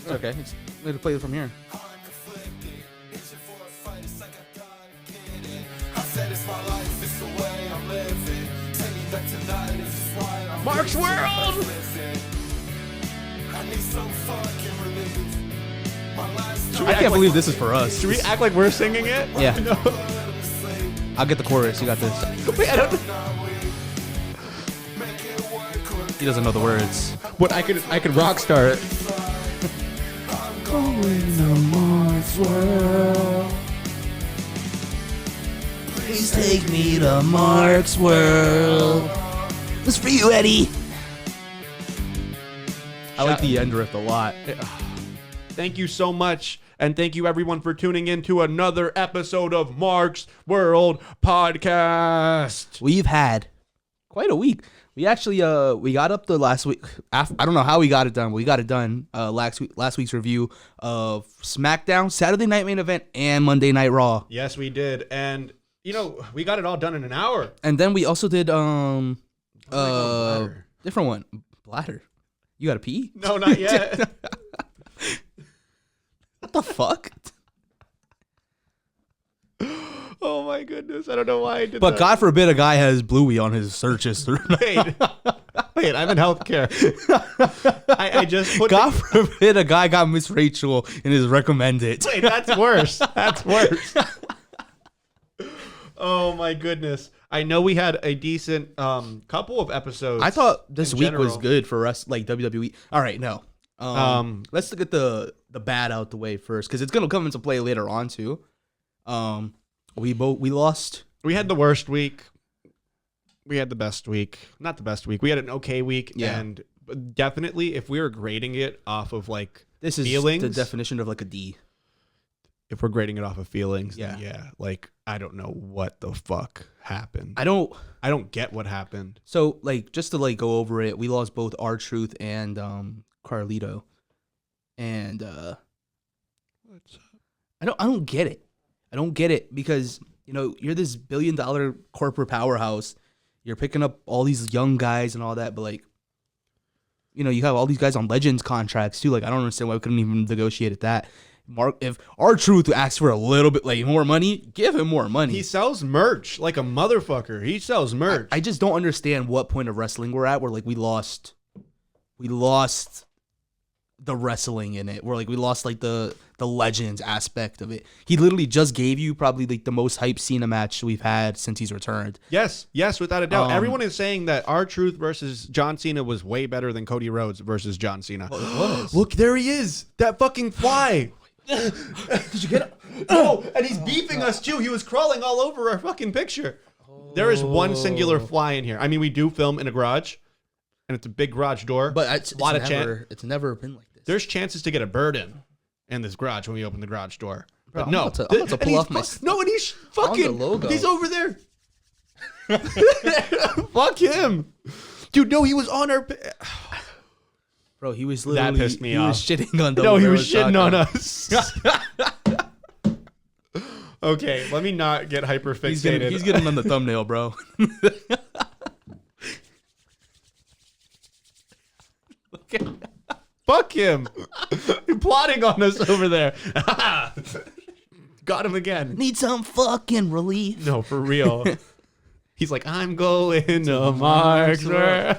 Okay, let me play it from here. Mark's World! I can't believe this is for us. Should we act like we're singing it? Yeah. No. I'll get the chorus. You got this. Wait, I don't. He doesn't know the words. What I could rock star it. Please take me to Mark's World. It's for you, Eddie. I like the end riff a lot. Thank you so much. And thank you everyone for tuning in to another episode of Mark's World Podcast. We've had quite a week. We actually we got up the last week. I don't know how we got it done, but we got it done last week's review of SmackDown, Saturday Night Main Event, and Monday Night Raw. Yes, we did. And you know, we got it all done in an hour. And then we also did Bladder. different one. Bladder. You got to pee? No, not yet. What the fuck? Oh my goodness. I don't know why I did But that. God forbid a guy has Bluey on his search history. Wait, I'm in healthcare. I just put God forbid a guy got Miss Rachel in his recommended. Wait, that's worse. That's worse. Oh my goodness. I know we had a decent couple of episodes. I thought this in week was general. good for us, like WWE. All right, no. Let's get the bad out the way first, because it's gonna come into play later on too. We lost. We had the worst week. We had the best week. Not the best week. We had an okay week. Yeah. And definitely, if we were grading it off of like This is feelings, the definition of like a D. if we're grading it off of feelings, Yeah. then yeah, like I don't know what the fuck happened. I don't. I don't get what happened. So like just to like go over it, we lost both R-Truth and Carlito, and I don't get it. I don't get it because you know you're this billion-dollar corporate powerhouse. You're picking up all these young guys and all that, but like, you know, you have all these guys on Legends contracts too. Like, I don't understand why we couldn't even negotiate at that. Mark, if R-Truth asks for a little bit like more money, give him more money. He sells merch like a motherfucker. He sells merch. I just don't understand what point of wrestling we're at where like we lost the wrestling in it. Where like we lost like the Legends aspect of it. He literally just gave you probably like the most hype Cena match we've had since he's returned. Yes, without a doubt. Everyone is saying that R-Truth versus John Cena was way better than Cody Rhodes versus John Cena. Well, it was. Look, there he is. That fucking fly. Did you get it? Oh, and he's beeping us too. He was crawling all over our fucking picture. There is one singular fly in here. I mean, we do film in a garage, and it's a big garage door. But it's never been like this. There's chances to get a bird in this garage when we open the garage door. Bro, But I'm no. about to And pull he's off my no, and he's on the fucking logo. He's over there. Fuck him. Dude, no, he was on our Bro, he was literally pissed me he off. was shitting on No, he was Shaka. shitting on us. Okay, let me not get hyper fixated. He's getting on the thumbnail, bro. Fuck him. Plotting on us over there. Got him again. Need some fucking relief. No, for real. He's like, I'm going to Mark's World.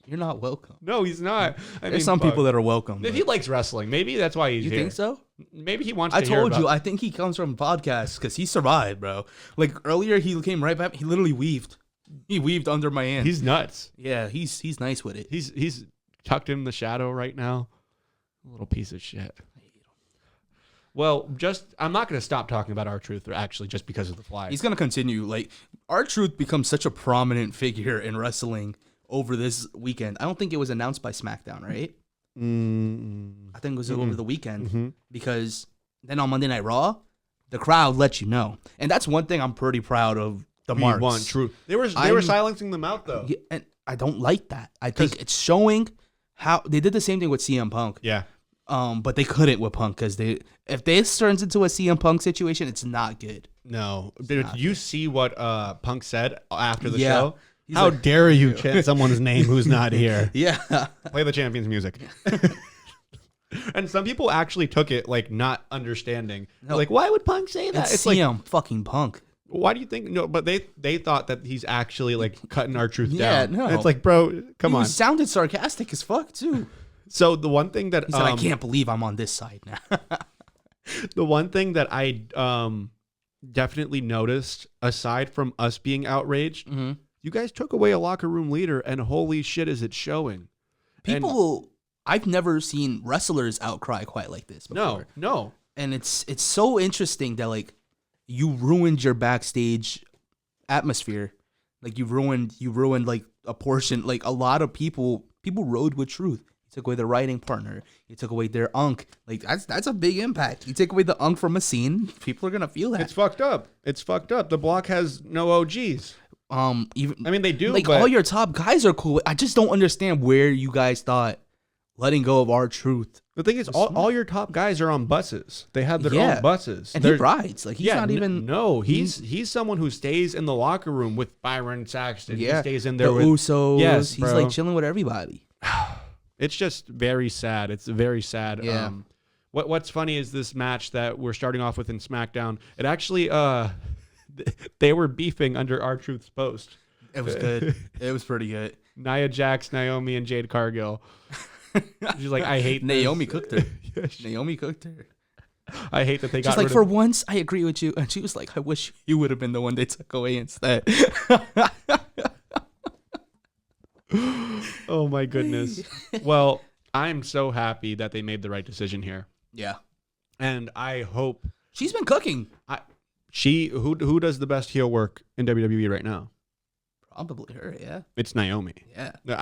You're not welcome. No, he's not. There's some people that are welcome. If he likes wrestling, maybe that's why he's You here. think so? Maybe he wants I to hear told you, about- I think he comes from podcasts because he survived, bro. Like earlier, he came right back. He literally weaved. He weaved under my hand. He's nuts. Yeah, he's nice with it. He's tucked in the shadow right now. A little piece of shit. Well, I'm not going to stop talking about R-Truth actually just because of the fly. He's gonna continue. Like R-Truth becomes such a prominent figure in wrestling over this weekend. I don't think it was announced by SmackDown, right? I think it was over the weekend because then on Monday Night Raw, the crowd let you know, and that's one thing I'm pretty proud of. The We Marks. won, true. They were silencing them out though. Yeah, and I don't like that. I think it's showing how they did the same thing with CM Punk. Yeah. But they couldn't with Punk because if this turns into a CM Punk situation, it's not good. No. Did you see what Punk said after the Yeah. show? He's How like- dare you chant someone's name who's not here? Yeah. Play the champion's music. And some people actually took it like not understanding. No. Like, why would Punk say that? It's like, CM fucking Punk. why do you think? No, but they thought that he's actually like cutting our truth Yeah, down. no. And it's like, bro, come on. He sounded sarcastic as fuck too. So the one thing that He said, "I can't believe I'm on this side now." the one thing that I definitely noticed, aside from us being outraged, Mm-hmm. you guys took away a locker room leader, and holy shit, is it showing? People, I've never seen wrestlers outcry quite like this before. No. And it's so interesting that like you ruined your backstage atmosphere. Like you ruined like a portion, like a lot of people rode with truth. You took away the writing partner. You took away their unk. Like that's a big impact. You take away the unk from a scene, people are gonna feel that. It's fucked up. It's fucked up. The block has no OGs. Even I mean, they do, like but all your top guys are cool. I just don't understand where you guys thought letting go of our truth. the thing is, all your top guys are on buses. They have their Yeah. own buses. And They're- he rides. Like he's not even. No, he's someone who stays in the locker room with Byron Saxton. Yeah, He stays in there the with Usos. Yes, he's bro. like chilling with everybody. It's just very sad. It's very sad. Yeah. What's funny is this match that we're starting off with in SmackDown. It actually they were beefing under R-Truth's post. It was good. It was pretty good. Nia Jax, Naomi, and Jade Cargill. She's like, I hate Naomi this. cooked her. Naomi cooked her. I hate that they got She's like, rid for of. once, I agree with you. And she was like, I wish you would have been the one they took away instead. Oh my goodness. Well, I'm so happy that they made the right decision here, Yeah. and I hope She's been cooking. who does the best heel work in WWE right now? Probably her, yeah. It's Naomi. Yeah. No,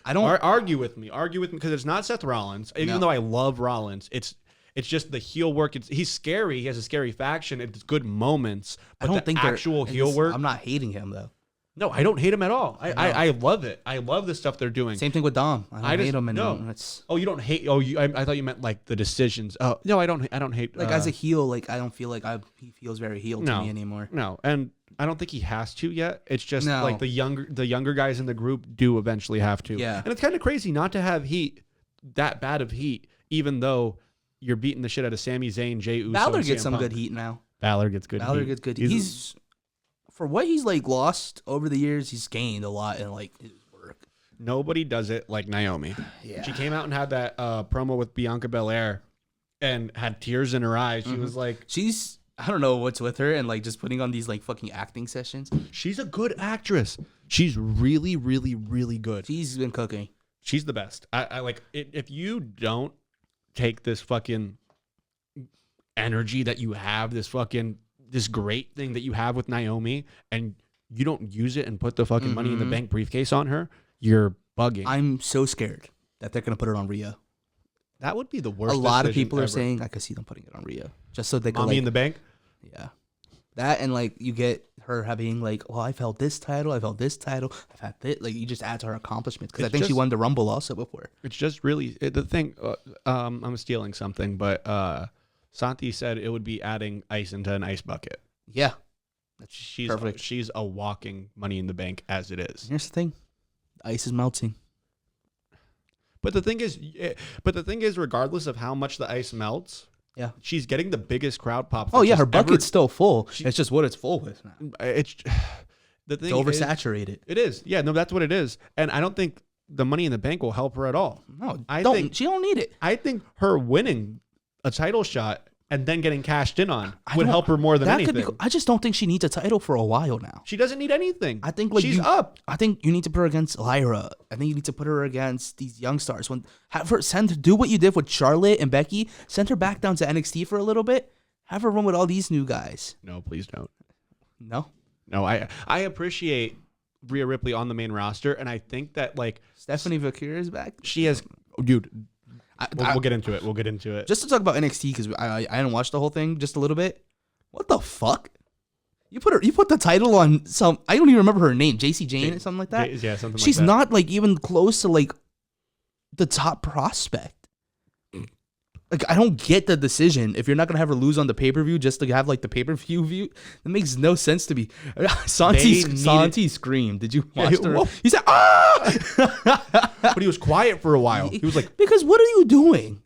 I don't. argue with me because it's not Seth Rollins. Even No. though I love Rollins, it's just the heel work. He's scary. He has a scary faction. It's good moments. I But don't think they're- actual it's- heel work. I'm not hating him, though. No, I don't hate him at all. No. I love it. I love the stuff they're doing. Same thing with Dom. I don't I just- hate him. And no. it's Oh, you don't hate? Oh, I thought you meant like the decisions. Oh, no, I don't. I don't hate. like as a heel, like I don't feel like he feels very heel to No. me anymore. No, and I don't think he has to yet. It's just No. like the younger guys in the group do eventually have to. Yeah. And it's kind of crazy not to have heat that bad of heat, even though you're beating the shit out of Sami Zayn, Jey Uso. Balor and gets CM some Punk. good heat now. Balor gets good. Balor heat. gets good. He's for what he's like lost over the years. He's gained a lot in like his work. Nobody does it like Naomi. Yeah. She came out and had that promo with Bianca Belair, and had tears in her eyes. She was like, She's I don't know what's with her and like just putting on these like fucking acting sessions. she's a good actress. She's really, really, really good. She's been cooking. She's the best. I like it. If you don't take this fucking energy that you have, this great thing that you have with Naomi, and you don't use it and put the fucking money in the bank briefcase on her, you're bugging. I'm so scared that they're gonna put it on Rhea. That would be the worst. A lot of decision people are ever. saying I could see them putting it on Rhea just so they can Mommy like in the bank. yeah. That and like you get her having like, well, I've held this title, I've held this title, I've had this. Like you just add to her accomplishments because I It's think she just- won the Rumble also before. It's just really the thing. I'm stealing something, but Santi said it would be adding ice into an ice bucket. Yeah, that's She's perfect. She's a walking Money in the Bank as it is. Here's the thing, the ice is melting. But the thing is, regardless of how much the ice melts, Yeah. she's getting the biggest crowd pop. Oh that yeah, she's her bucket's still full. It's just what it's full with now. It's the thing. It's is- oversaturated. It is. Yeah. No, that's what it is. And I don't think the Money in the Bank will help her at all. No, I don't. think- She don't need it. I think her winning a title shot and then getting cashed in on I would don't- help her more than That anything. could be. I just don't think she needs a title for a while now. She doesn't need anything. I think like she's up. I think you need to put her against Lyra. I think you need to put her against these young stars. Have her do what you did with Charlotte and Becky. Send her back down to NXT for a little bit. Have her run with all these new guys. No, please don't. No, No, I appreciate Rhea Ripley on the main roster, and I think that like Stephanie Vaquer is back. she has, dude. I- We'll get into it. We'll get into it. Just to talk about NXT because I didn't watch the whole thing just a little bit. What the fuck? You put the title on some. I don't even remember her name. JC Jane or something like that. Yeah, something She's like that. not like even close to like the top prospect. Like I don't get the decision. If you're not gonna have her lose on the pay per view just to have like the pay per view view, that makes no sense to me. Santi screamed. Did you watch the? whoa. He said, "Ah!" But he was quiet for a while. He was like, "Because what are you doing?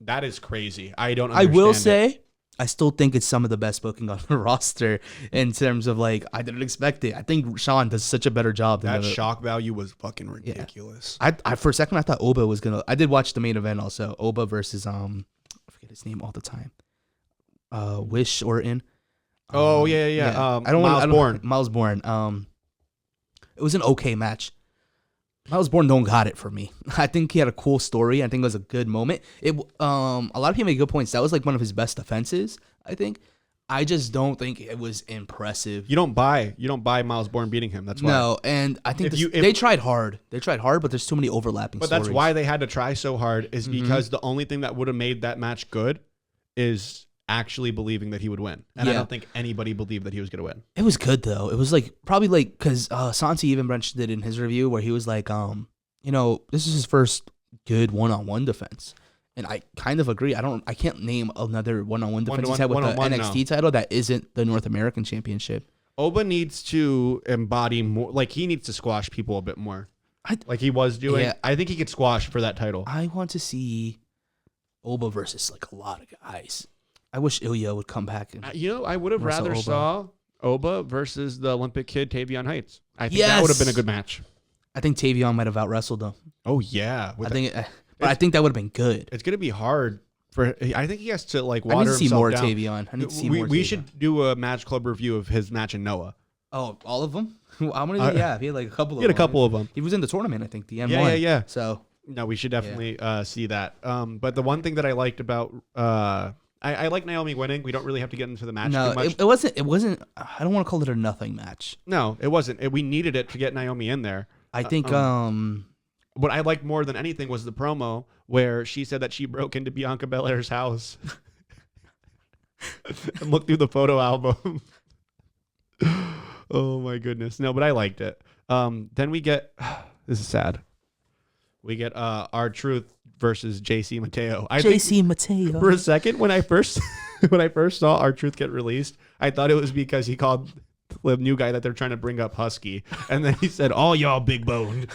That is crazy. I don't I understand will it. say, I still think it's some of the best booking on the roster in terms of like I didn't expect it. I think Sean does such a better job than That the, shock value was fucking ridiculous. I for a second I thought Oba was gonna. I did watch the main event also. Oba versus I forget his name all the time. Wish Orton. Oh yeah. I don't Miles want Bourne. Miles Bourne. It was an okay match. Miles Bourne don't got it for me. I think he had a cool story. I think it was a good moment. A lot of people make good points. That was like one of his best defenses. I think. I just don't think it was impressive. You don't buy Miles Bourne beating him. That's why. No, and I think If they tried hard. They tried hard, but there's too many overlapping. But stories. that's why they had to try so hard. Is because the only thing that would have made that match good is actually believing that he would win. And I Yeah. don't think anybody believed that he was going to win. It was good though. It was like probably like because Santi even mentioned it in his review where he was like, this is his first good one-on-one defense, and I kind of agree. I can't name another one-on-one defense he's had with the one-on-one, NXT title that isn't the North American Championship. Oba needs to embody more. Like he needs to squash people a bit more. Like he was doing. Yeah. I think he could squash for that title. I want to see Oba versus like a lot of guys. I wish Ilya would come back. And, I would have Russell rather Oba. saw Oba versus the Olympic kid Tavion Heights. I think that Yes! would have been a good match. I think Tavion might have out wrestled him. Oh yeah, I think that would have been good. it's gonna be hard for. I think he has to like I need water to see himself more down. Tavion. I need to see more. We Tavion. should do a match club review of his match in Noah. Oh, all of them? How many did he have? He had like a couple. He had a couple of them. He was in the tournament, I think. The M1. Yeah. So No, we should definitely see that. But the one thing that I liked about I like Naomi winning. We don't really have to get into the match no, too much. it wasn't. I don't want to call it a nothing match. No, it wasn't. We needed it to get Naomi in there. I think What I liked more than anything was the promo where she said that she broke into Bianca Belair's house and looked through the photo album. Oh my goodness. No, but I liked it. Then we get this is sad. We get R-Truth versus JC Mateo. JC Mateo. For a second, when I first saw R-Truth get released, I thought it was because he called the new guy that they're trying to bring up Husky, and then he said, "All y'all big boned."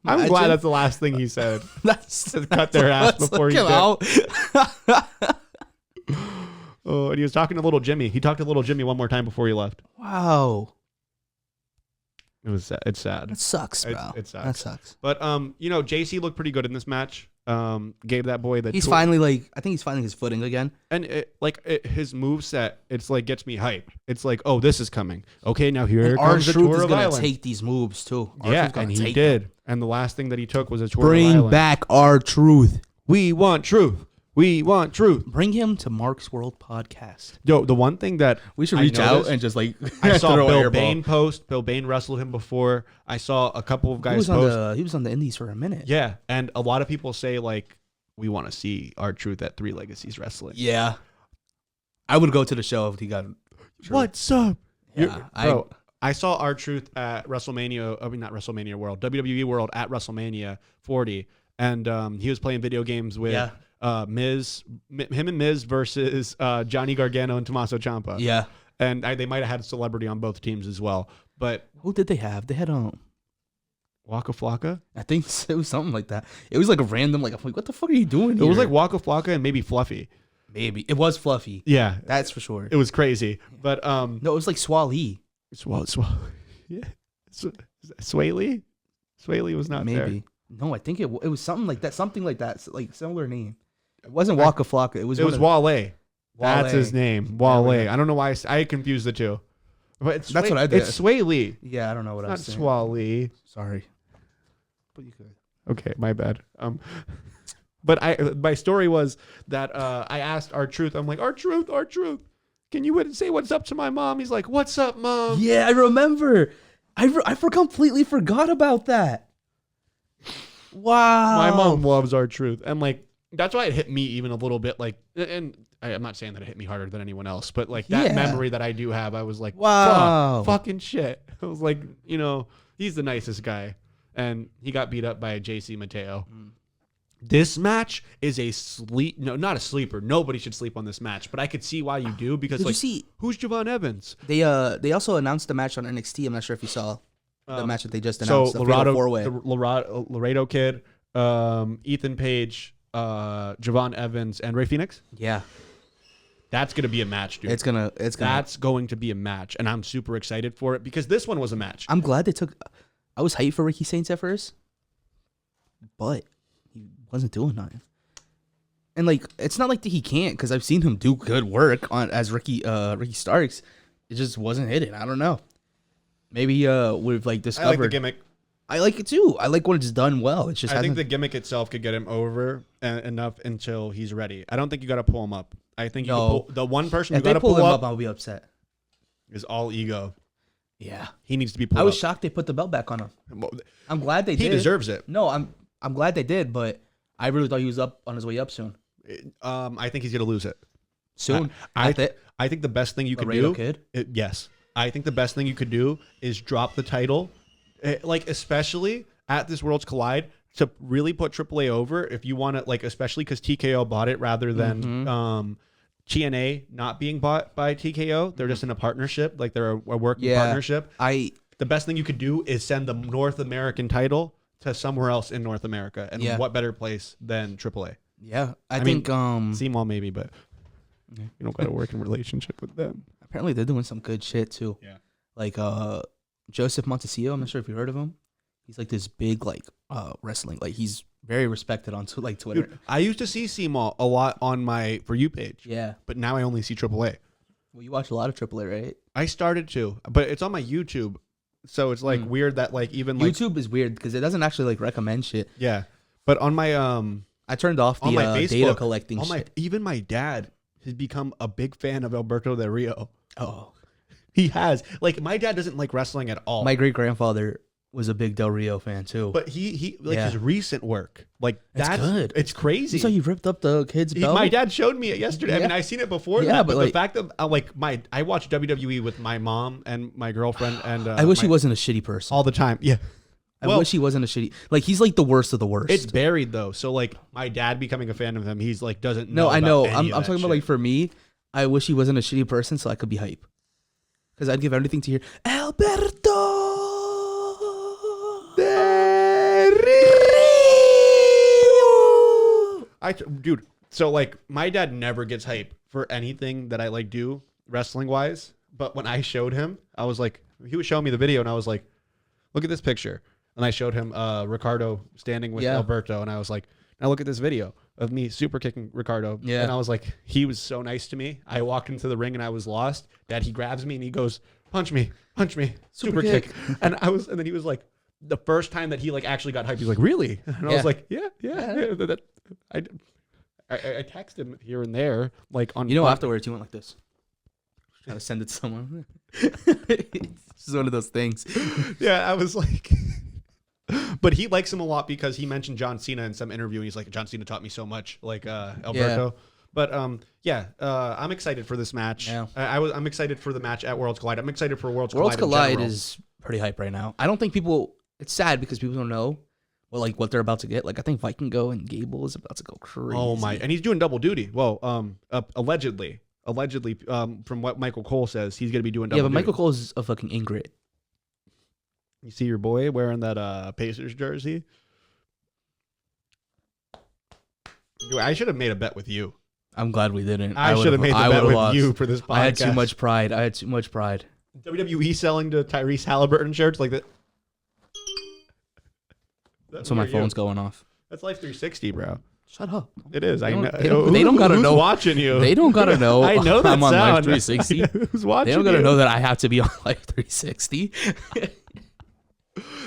I'm glad that's the last thing he said. That's To cut their ass let's before he look did. him out. Oh, and he was talking to little Jimmy. He talked to little Jimmy one more time before he left. Wow, It was sad. It's sad. that sucks, bro. It sucks. That sucks. But JC looked pretty good in this match. Gave that boy the He's tour. finally I think he's finding his footing again. And his moveset, it's like gets me hyped. It's like, oh, this is coming. Okay, now here comes the R-Truth Tour is of gonna Island. take these moves too. Yeah, R-Truth's gonna and he take did. them. And the last thing that he took was a Tour of Bring Island. back R-Truth. We want truth. We want truth. Bring him to Mark's World podcast. Yo, the one thing that We should I reach out noticed- and just like I saw throw an Bill airball. Bain post. Bill Bain wrestled him before. I saw a couple of He guys was on post. he was on the Indies for a minute. Yeah, and a lot of people say like, we want to see R-Truth at Three Legacies Wrestling. Yeah. I would go to the show if he got. What's up? Yeah, I saw R-Truth at WrestleMania. I mean, not WrestleMania World, WWE World at WrestleMania 40, and he was playing video games with Miz, him and Miz versus Johnny Gargano and Tommaso Ciampa. Yeah. And they might have had a celebrity on both teams as well. But Who did they have? They had Waka Flocka? I think it was something like that. It was like a random I'm like, what the fuck are you doing It here? was like Waka Flocka and maybe Fluffy. Maybe it was Fluffy. Yeah, That's for sure. it was crazy. But No, it was like Swali. yeah, Sway Lee was not there. Maybe. No, I think it was something like that. Something like that. Like similar name. It wasn't Waka Flocka. It was. It was Wale. That's Wale. his name. Yeah, Wale. I don't know why I confused the two. But it's That's what I did. It's Sway Lee. Yeah, I don't know what I Not was saying. Swally. Sorry. But you could. Okay, my bad. But my story was that I asked R-Truth. I'm like, R-Truth, can you say what's up to my mom? He's like, what's up, mom? Yeah, I remember. I completely forgot about that. Wow. My mom loves R-Truth, and like that's why it hit me even a little bit. Like, and I'm not saying that it hit me harder than anyone else, but like that Yeah. memory that I do have, I was like, Wow. fucking shit. I was like, he's the nicest guy, and he got beat up by JC Mateo. This match is not a sleeper. Nobody should sleep on this match, but I could see why you do because Did you like, see who's Javon Evans? they also announced the match on NXT. I'm not sure if you saw the match that they just So announced. The Fatal Four-Way. the Laredo kid, Ethan Page, Javon Evans and Ray Phoenix. Yeah, That's gonna be a match, dude. it's gonna. That's going to be a match, and I'm super excited for it because this one was a match. I'm glad they took. I was hyped for Ricky Saints at first, but he wasn't doing nothing. And like, it's not like that he can't, because I've seen him do good work on as Ricky Starks. It just wasn't hitting. I don't know. Maybe we've like I discovered. like the gimmick. I like it too. I like when it's done well. It's just I think hasn't. the gimmick itself could get him over enough until he's ready. I don't think you got to pull him up. I think you No. can pull, the one person you If got they to pull pull him up up, I'll be upset. is all ego. Yeah, He needs to be pulled I was up. shocked they put the belt back on him. Well, I'm glad they he did. deserves it. No, I'm glad they did, but I really thought he was up on his way up soon. I think he's gonna lose it. Soon. I think the best thing you could Laredo do. Kid? Yes, I think the best thing you could do is drop the title, like especially at this Worlds Collide, to really put AAA over. If you want to, like, especially because TKO bought it rather than TNA not being bought by TKO. They're just in a partnership, like they're a working partnership. The best thing you could do is send the North American title to somewhere else in North America, and what better place than AAA? Yeah, I think CMall maybe, but you don't got to work in relationship with them. apparently they're doing some good shit too. Yeah. Like Joseph Montecillo, I'm not sure if you heard of him. He's like this big like wrestling, like he's very respected on like Twitter. Dude, I used to see CMall a lot on my For You page. Yeah. But now I only see AAA. Well, you watch a lot of AAA, right? I started to, but it's on my YouTube. So it's like weird that like even like YouTube is weird because it doesn't actually like recommend shit. yeah. But on my I turned off the on my Facebook, data collecting on my shit. even my dad has become a big fan of Alberto Del Rio. Oh, He has. Like my dad doesn't like wrestling at all. my great grandfather was a big Del Rio fan too. But he like Yeah. his recent work, like It's that's good. It's crazy. You saw he ripped up the kid's belt. My dad showed me it yesterday. I Yeah. mean, I seen it before. Yeah, that, but the like- fact that I watched WWE with my mom and my girlfriend, and I wish he wasn't a shitty person. all the time. Yeah, I wish he wasn't a shitty. Like he's like the worst of the worst. it's buried though. So like my dad becoming a fan of him, he's like doesn't. No, know I about know. any I'm of that talking about shit. like for me, I wish he wasn't a shitty person so I could be hype. Because I'd give everything to hear Alberto. Dude. So like my dad never gets hype for anything that I like do wrestling wise. But when I showed him, I was like, he was showing me the video, and I was like, look at this picture. And I showed him Ricardo standing with Yeah. Alberto, and I was like, now look at this video of me super kicking Ricardo. Yeah. And I was like, he was so nice to me. I walked into the ring and I was lost. Dad, he grabs me and he goes, punch me, super kick. And then he was like, the first time that he like actually got hyped, he was like, really? And I was like, yeah. I text him here and there, like on. You know, on- afterwards he went like this. Trying to send it to someone. It's just one of those things. Yeah, I was like, but he likes him a lot because he mentioned John Cena in some interview, and he's like, John Cena taught me so much, like Alberto. But I'm excited for this match. Yeah. I'm excited for the match at Worlds Collide. I'm excited for Worlds Collide. Worlds in Collide general. is pretty hype right now. I don't think people. It's sad because people don't know what they're about to get. Like I think Vikingo and Gable is about to go crazy. Oh my! And he's doing double duty. Well, allegedly, from what Michael Cole says, he's gonna be doing double. Yeah, but duty. Michael Cole is a fucking Ingrid. You see your boy wearing that Pacers jersey? Dude, I should have made a bet with you. I'm glad we didn't. I should have made the bet with you for this podcast. I had too much pride. WWE selling to Tyrese Halliburton shirts like that. That's when my phone's going off. That's Life 360, bro. Shut up. It is. I know. They don't gotta Who's know. watching you. They don't gotta know. I know that I'm on Live sound. 360. Who's watching? They don't gotta you? know that I have to be on Live 360.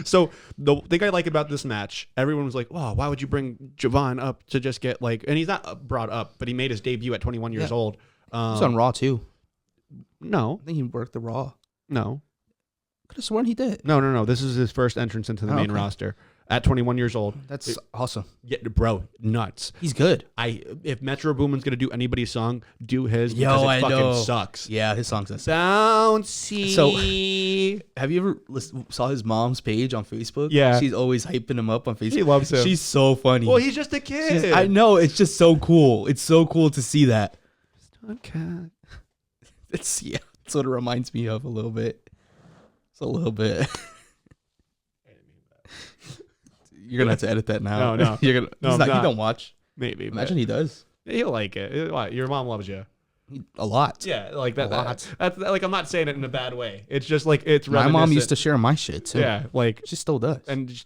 So the thing I like about this match, everyone was like, "Wow, why would you bring Javon up to just get like?" And he's not brought up, but he made his debut at 21 years Yeah. old. He's on Raw too. No, I think he worked the Raw. no, Could have sworn he did. no. This is his first entrance into the main okay. roster at 21 years old. That's awesome. Yeah, bro, nuts. He's good. If Metro Boomin's gonna do anybody's song, do his Yo, because it I fucking know. sucks. Yeah, his songs. Bouncy. Have you ever saw his mom's page on Facebook? Yeah. She's always hyping him up on Facebook. She loves him. She's so funny. Well, he's just a kid. I know. It's just so cool. It's so cool to see that. Okay. It's that's what it reminds me of a little bit. It's a little bit. You're gonna have to edit that now. No. You're gonna. No, He's I'm not, not. you don't watch. Maybe. Imagine he does he'll like it. What? Your mom loves you. a lot. Yeah, like that. A lot. That's like I'm not saying it in a bad way. It's just like it's My mom used reminiscent. to share my shit too. Yeah, like She still does. and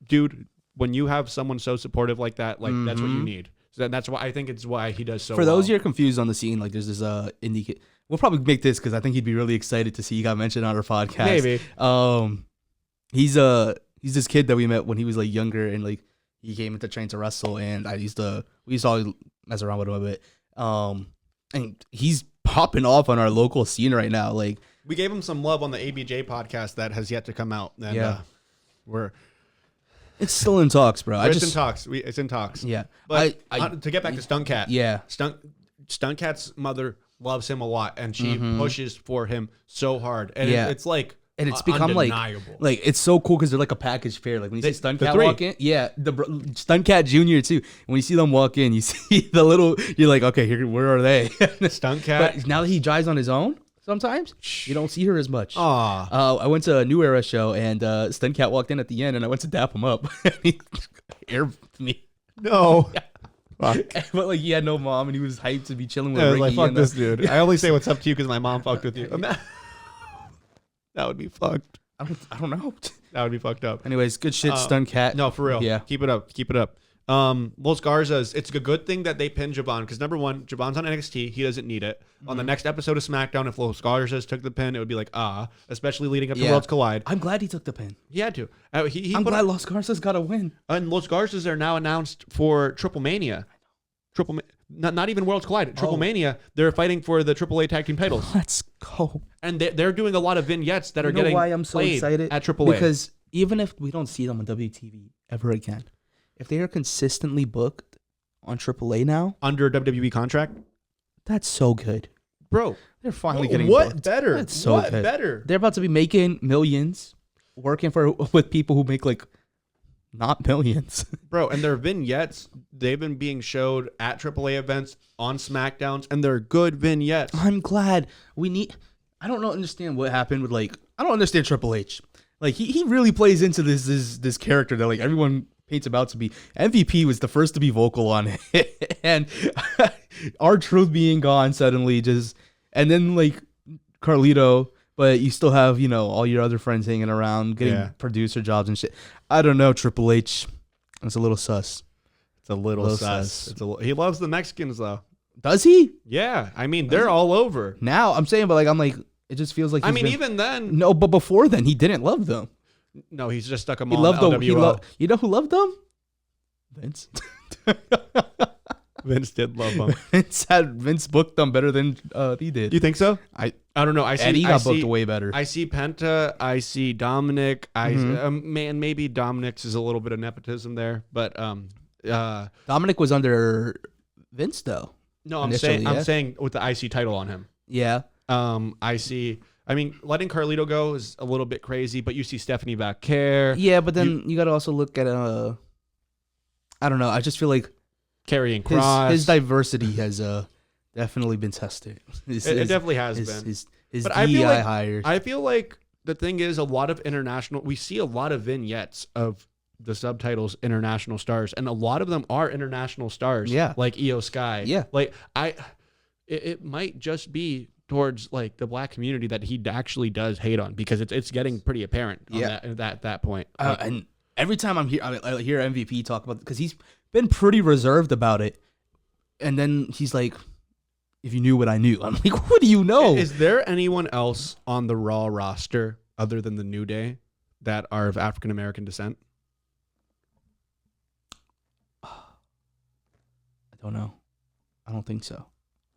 dude, when you have someone so supportive like that, like that's what you need. So that's why I think it's why he does so. For those well. you're confused on the scene, like there's this indie kid. We'll probably make this because I think he'd be really excited to see you got mentioned on our podcast. Maybe. He's this kid that we met when he was like younger and like he came into train to wrestle and we used to all mess around with him a bit. And he's popping off on our local scene right now. Like We gave him some love on the ABJ podcast that has yet to come out. And, Yeah. we're it's still in talks, bro. it's in talks. It's in talks. Yeah. But to get back to Stuntcat, Yeah. Stuntcat's mother loves him a lot, and she pushes for him so hard, and Yeah. it's like And it's become undeniable. like it's so cool because they're like a package fair. Like when you see The Stuntcat three. walk in, yeah, Stuntcat Junior too. When you see them walk in, you see the little. You're like, okay, here, where are they? Stuntcat. But now that he drives on his own, sometimes you don't see her as much. Aw. I went to a New Era show and Stuntcat walked in at the end, and I went to dap him up. He aired me, No. Fuck. but like he had no mom, and he was hyped to be chilling with I was Ricky. like, fuck and, this dude. I only say what's up to you because my mom fucked with you. That would be fucked. I don't know. That would be fucked up. Anyways, good shit, Stuntcat. No, for real. Yeah. Keep it up. Keep it up. Los Garza's, it's a good thing that they pinned Jabon because number one, Jabon's on NXT. He doesn't need it. On the next episode of SmackDown, if Los Garza's took the pin, it would be like, especially leading up to Yeah. Worlds Collide. I'm glad he took the pin. He had to. I'm glad Los Garza's got a win. And Los Garza's are now announced for Triple Mania. Not even Worlds Collide. Triple Mania, they're fighting for the AAA Tag Team titles. Let's go. And they're doing a lot of vignettes that are You know getting why I'm so played excited? at AAA. Because even if we don't see them on WTV ever again, if they are consistently booked on AAA now, under WWE contract. that's so good. Bro, They're finally getting what booked. better? That's so what good. better? They're about to be making millions, working with people who make like not millions. Bro, and their vignettes, they've been being showed at AAA events on SmackDowns, and they're good vignettes. I'm glad I don't understand what happened with I don't understand Triple H. Like he really plays into this character that like everyone paints about to be. MVP was the first to be vocal on it, and R-Truth being gone suddenly and then like Carlito, but you still have all your other friends hanging around getting producer jobs and shit. I don't know, Triple H. It's a little sus. It's a little sus. He loves the Mexicans though. Does he? Yeah, I mean they're all over. Now I'm saying, but I'm like, it just feels like. Even then, no, but before then he didn't love them. no, he's just stuck them He all. loved them. LWO. You know who loved them? Vince. Vince did love them. Vince booked them better than he did. You think so? I don't know. I see. Eddie got I see, booked way better. I see Penta. I see Dominic. Man, maybe Dominic's is a little bit of nepotism there, but Dominic was under Vince though. no, I'm Initially, I'm yeah. saying with the IC title on him. Yeah. I see. I mean, letting Carlito go is a little bit crazy, but you see Stephanie Vacquer. Yeah, but then you got to also look at I don't know. I just feel like Carrying Cross. his diversity has definitely been tested. It definitely has been. His But DEI I feel like- hired. I feel like the thing is a lot of we see a lot of vignettes of the subtitles international stars, and a lot of them are international stars. Yeah. Like Io Sky. Yeah. Like it might just be towards like the black community that he actually does hate on because it's getting pretty apparent on Yeah. that point. And every time I hear MVP talk about, because he's been pretty reserved about it, and then he's like, "If you knew what I knew," I'm like, "What do you know?" Is there anyone else on the Raw roster other than the New Day that are of African American descent? I don't know. I don't think so.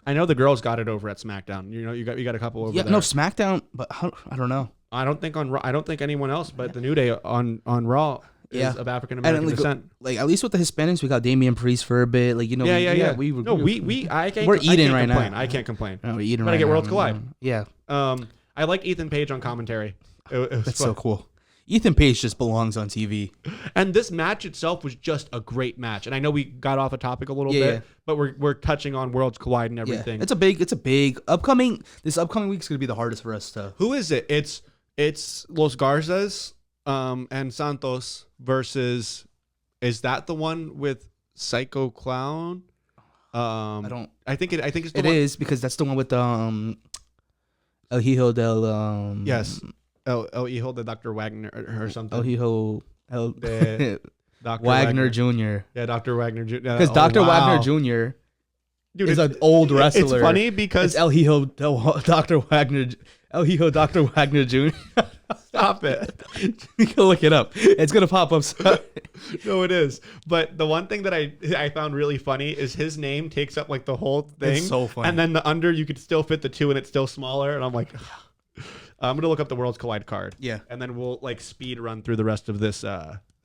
I know the girls got it over at SmackDown. You got a couple over Yeah, there. no SmackDown, but I don't know. I don't think on Raw. I don't think anyone else but the New Day on Raw is of African American descent. Like at least with the Hispanics, we got Damian Priest for a bit. Like Yeah. We're We're eating right complain. now. I can't complain. No, we're eating But I right get now. Worlds Collide. Yeah, I like Ethan Page on commentary. It was that's fun. so cool. Ethan Page just belongs on TV. And this match itself was just a great match. And I know we got off a topic a little Yeah, bit, yeah. but we're touching on Worlds Collide and everything. Yeah, it's a big upcoming. This upcoming week's gonna be the hardest for us to. Who is it? It's Los Garzas and Santos versus. Is that the one with Psycho Clown. I don't. I think it's the It one. is because that's the one with El Hijo del Yes. El Hijo de Dr. Wagner or something. El Hijo El De Dr. Wagner Jr. Yeah, Dr. Wagner Jr. Because Dr. Wagner Jr. Dude, is an old wrestler. It's funny because It's El Hijo Dr. Wagner. El Hijo Dr. Wagner Jr. stop it. You can look it up. It's gonna pop up. No, it is. But the one thing that I found really funny is his name takes up like the whole thing. It's so funny. And then the under, you could still fit the 2 and it's still smaller. And I'm like, I'm gonna look up the Worlds Collide card. Yeah. And then we'll like speed run through the rest of this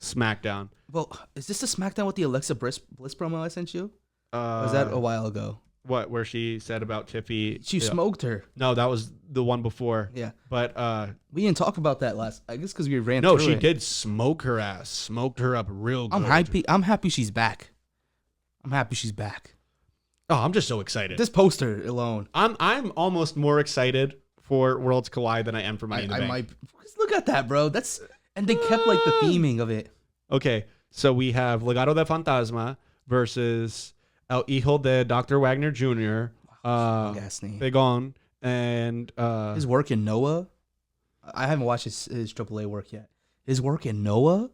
SmackDown. Well, is this the SmackDown with the Alexa Bliss promo I sent you? Or was that a while ago? What? Where she said about Tiffy? She smoked her. No, that was the one before. Yeah. But We didn't talk about that last. I guess because we ran. no, through she it. did smoke her ass. Smoked her up real good. I'm happy she's back. I'm happy she's back. Oh, I'm just so excited. This poster alone. I'm almost more excited for Worlds Collide than I am for Money in the Bank. might look at that, bro. And they kept like the theming of it. Okay, so we have Legado del Fantasma versus El Hijo de Dr. Wagner Jr., Gas name. Begon, and His work in Noah. I haven't watched his AAA work yet. His work in Noah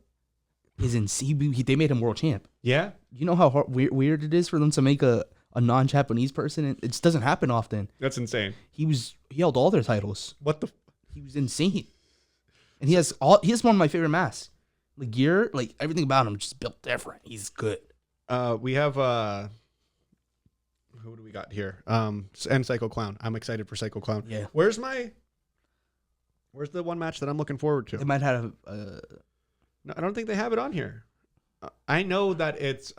is in CB. They made him world champ. yeah, You know how weird it is for them to make a non-Japanese person? It just doesn't happen often. that's insane. He held all their titles. What the? He was insane. And he has one of my favorite masks. The gear, like everything about him just built different. He's good. We have who do we got here? And Psycho Clown. I'm excited for Psycho Clown. Yeah. Where's the one match that I'm looking forward to? They might have No, I don't think they have it on here. I know that it's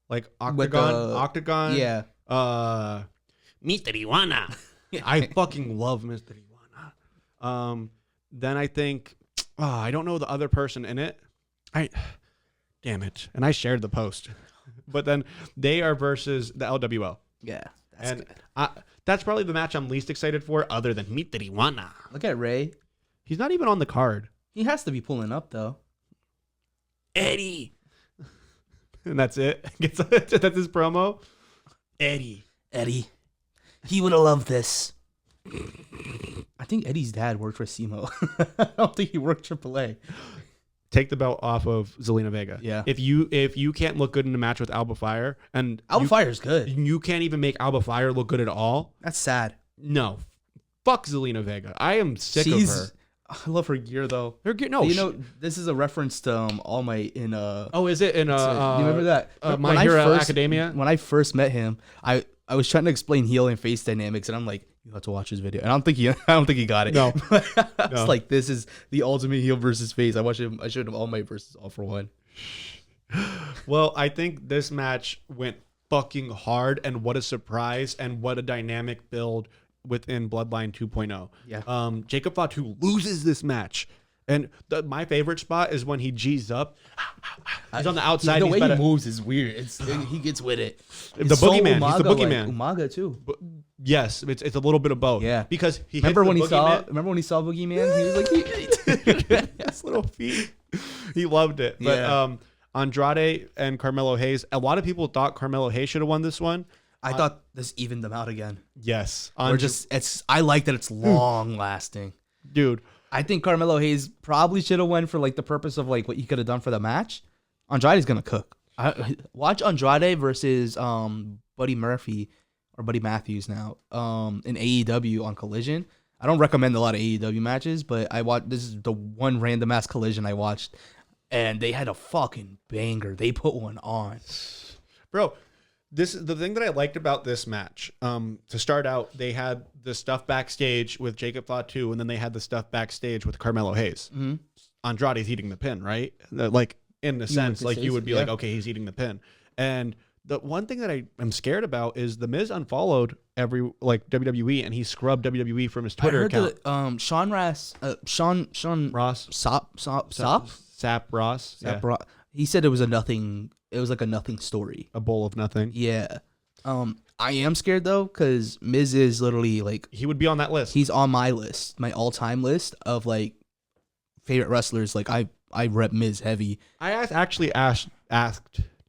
like Octagon. Yeah. Mr. Iwana. I fucking love Mr. Iwana. Then I think I don't know the other person in it. Damn it. And I shared the post. But then they are versus the LWO. Yeah. That's And good. that's probably the match I'm least excited for other than Mr. Iwana. Look at Ray. He's not even on the card. He has to be pulling up though. Eddie. And that's it. That's his promo. Eddie. He would have loved this. I think Eddie's dad worked for SEMO. I don't think he worked AAA. Take the belt off of Zelina Vega. Yeah. If you can't look good in a match with Alba Fire and Alba Fire's good. you can't even make Alba Fire look good at all. That's sad. No. Fuck Zelina Vega. I am sick of her. I love her gear though. Her gear, no. You know, this is a reference to All Might in Oh, is it in you remember that? My When I Hero first- Academia? When I first met him, I was trying to explain heel and face dynamics, and I'm like, you have to watch this video. And I don't think he got it. No. It's No. like this is the ultimate heel versus face. I showed him All Might versus All for One. Well, I think this match went fucking hard, and what a surprise, and what a dynamic build within Bloodline 2.0. Yeah. Jacob Fatu loses this match, and my favorite spot is when he G's up. He's on the outside. The he's way about he to- moves is weird. He gets with it. The It's so boogeyman. He's the Umaga-like. boogeyman. Umaga too. Yes, it's a little bit of both. Yeah. because he Remember when hits he the saw? boogeyman. Remember when he saw Boogeyman? He was like, His little feet. He loved it. But Yeah. Andrade and Carmelo Hayes. A lot of people thought Carmelo Hayes should have won this one. I thought this evened them out again. Yes, I like that it's long lasting. dude. I think Carmelo Hayes probably should have went for like the purpose of like what he could have done for the match. Andrade's gonna cook. Watch Andrade versus Buddy Murphy or Buddy Matthews now in AEW on Collision. I don't recommend a lot of AEW matches, but this is the one random ass Collision I watched, and they had a fucking banger. They put one on. Bro, this is the thing that I liked about this match. To start out, they had the stuff backstage with Jacob Fatu, and then they had the stuff backstage with Carmelo Hayes. Mm-hmm. Andrade's eating the pin, right? Like in a sense, could like say you so, would be yeah. like, okay, he's eating the pin. And the one thing that I am scared about is the Miz unfollowed every like WWE, and he scrubbed WWE from his Twitter I heard account. that Sean Ross, Sop. Sap Ross, yeah. He said it was a nothing. It was like a nothing story. A bowl of nothing. Yeah. I am scared though, because Miz is literally like He would be on that list. he's on my list, my all-time list of like favorite wrestlers. Like I I rep Miz heavy. actually asked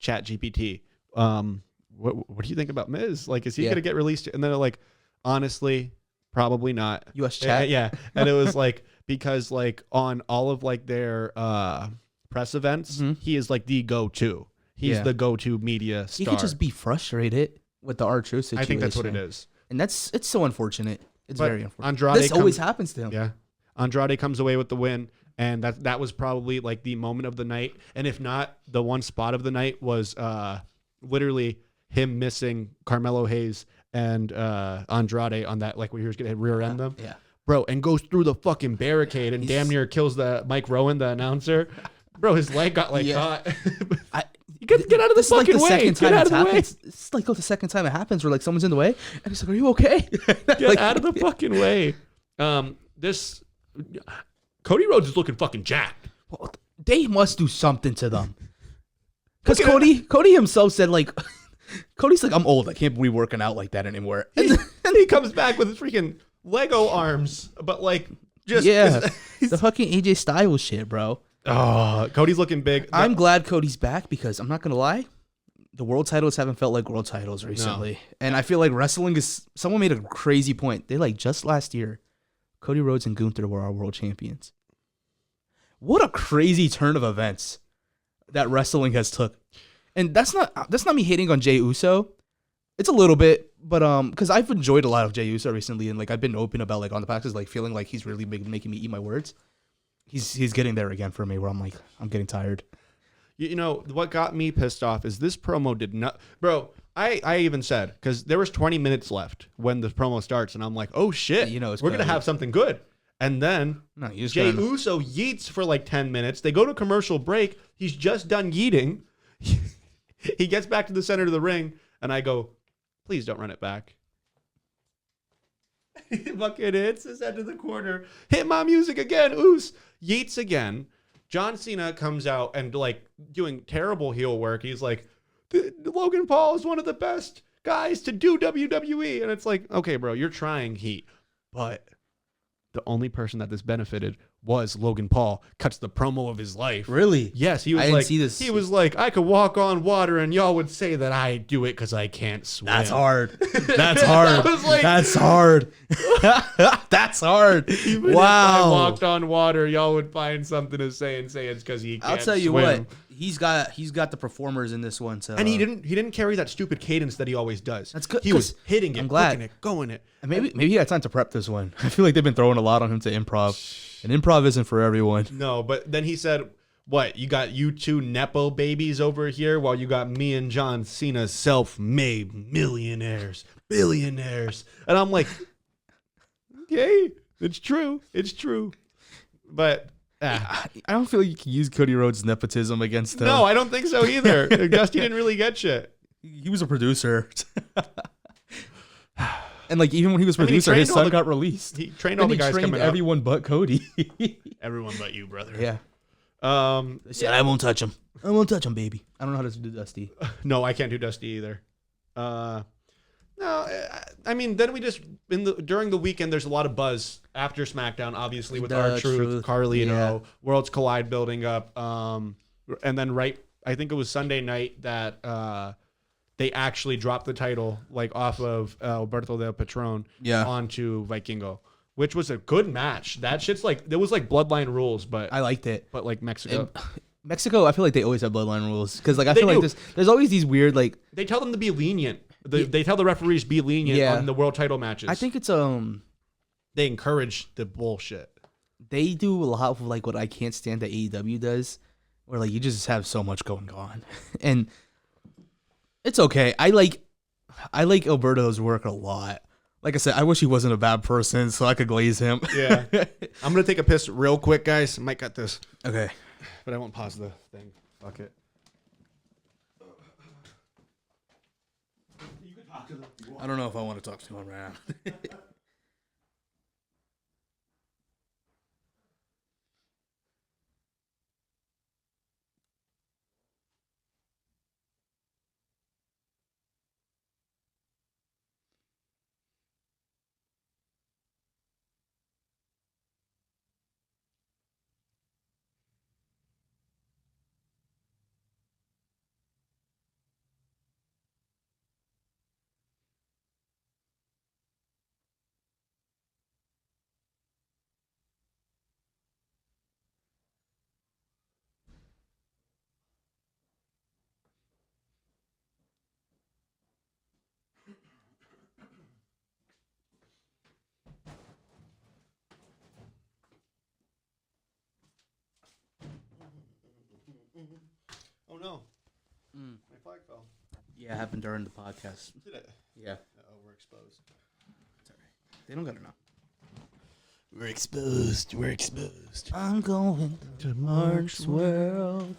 ChatGPT, what do you think about Miz? Like, is he Yeah. gonna get released? And then they're like, honestly, probably not. US chat. Yeah, and it was like because like on all of like their press events, he is like the go-to. He's Yeah. the go-to media star. He could just be frustrated with the R-Truth situation. I think that's what it is. And it's so unfortunate. It's But very unfortunate. Andrade This always happens to him. Yeah. Andrade comes away with the win, and that was probably like the moment of the night. And if not, the one spot of the night was literally him missing Carmelo Hayes and Andrade on that, like where he was gonna rear end them. Yeah. Bro, and goes through the fucking barricade and damn near kills the Mike Rowan, the announcer. Bro, his leg got like caught. You get out of the This is like fucking the way. second time Get out it's of the way. happened. It's like the second time it happens where like someone's in the way and he's like, "Are you okay?" Get Like, out of the fucking way. This Cody Rhodes is looking fucking jacked. well, they must do something to them. Because Look at Cody himself said like, Cody's like, "I'm old. I can't be working out like that anymore." And he comes back with his freaking Lego arms, but like just yeah, the fucking AJ Styles shit, bro. Oh, Cody's looking big. I'm glad Cody's back because I'm not gonna lie, the world titles haven't felt like world titles recently, and I feel like wrestling is. Someone made a crazy point. They like just last year, Cody Rhodes and Gunther were our world champions. What a crazy turn of events that wrestling has took, and that's not me hating on Jey Uso. It's a little bit, but because I've enjoyed a lot of Jey Uso recently, and like I've been open about like on the podcast, like feeling like he's really making me eat my words. He's getting there again for me, where I'm like I'm getting tired. You know what got me pissed off is this promo did not, bro. I even said because there was 20 minutes left when the promo starts, and I'm like, oh shit, You know it's we're gonna gonna- have something good. And then No, you just Jey gotta- Uso yeets for like 10 minutes. They go to commercial break. He's just done yeeting. He gets back to the center of the ring, and I go, please don't run it back. He fucking hits his head to the corner. Hit my music again. Oos. Yeets again. John Cena comes out and like doing terrible heel work. He's like, Logan Paul is one of the best guys to do WWE. And it's like, okay, bro, you're trying heat. But the only person that this benefited was Logan Paul. Cuts the promo of his life. Really? Yes, he was I didn't like, see this. he was like, I could walk on water and y'all would say that I do it because I can't swim. That's hard. That's hard. I was like- That's hard. That's hard. Even if I Wow. walked on water, y'all would find something to say and say it's because he can't I'll tell you swim. what. He's got the performers in this one. So And he didn't carry that stupid cadence that he always does. That's good, He was 'cause hitting it, I'm glad. hooking it, going it. And maybe he had time to prep this one. I feel like they've been throwing a lot on him to improv, and improv isn't for everyone. No, but then he said, "What? You got you two nepo babies over here, while you got me and John Cena self-made millionaires, billionaires." And I'm like, "Okay, it's true, it's true." But I don't feel like you can use Cody Rhodes' nepotism against him. no, I don't think so either. Dusty didn't really get shit. He was a producer. And like even when he was mean, he producer, his trained all son the- got released. He trained all Then the he guys trained coming up. everyone but Cody. Everyone but you, brother. Yeah. Um, They said, I won't touch him. I won't touch him, baby. I don't know how to do Dusty. no, I can't do Dusty either. No, I mean, then we just during the weekend, there's a lot of buzz after SmackDown, obviously with The R-Truth, Truth, Carlito, yeah. Worlds Collide building up, and then I think it was Sunday night that they actually dropped the title like off of Alberto Del Patron Yeah. onto Vikingo, which was a good match. That shit's like there was like bloodline rules, but I liked it. like Mexico. And Mexico, I feel like they always have bloodline rules because like I They feel like do. there's always these weird like They tell them to be lenient. They tell the referees be lenient Yeah. on the world title matches. I think it's they encourage the bullshit. they do a lot of like what I can't stand that AEW does, where like you just have so much going on, and it's okay. I like Alberto's work a lot. Like I said, I wish he wasn't a bad person so I could glaze him. Yeah. I'm going to take a piss real quick, guys. Might cut this, Okay. but I won't pause the thing. Fuck it. I don't know if I want to talk to him right now. Oh no, Mm. my flag fell. Yeah, it happened during the podcast. Did it? Yeah, Oh, we're exposed. they don't gotta know. We're exposed. We're exposed. I'm going To Mark's world.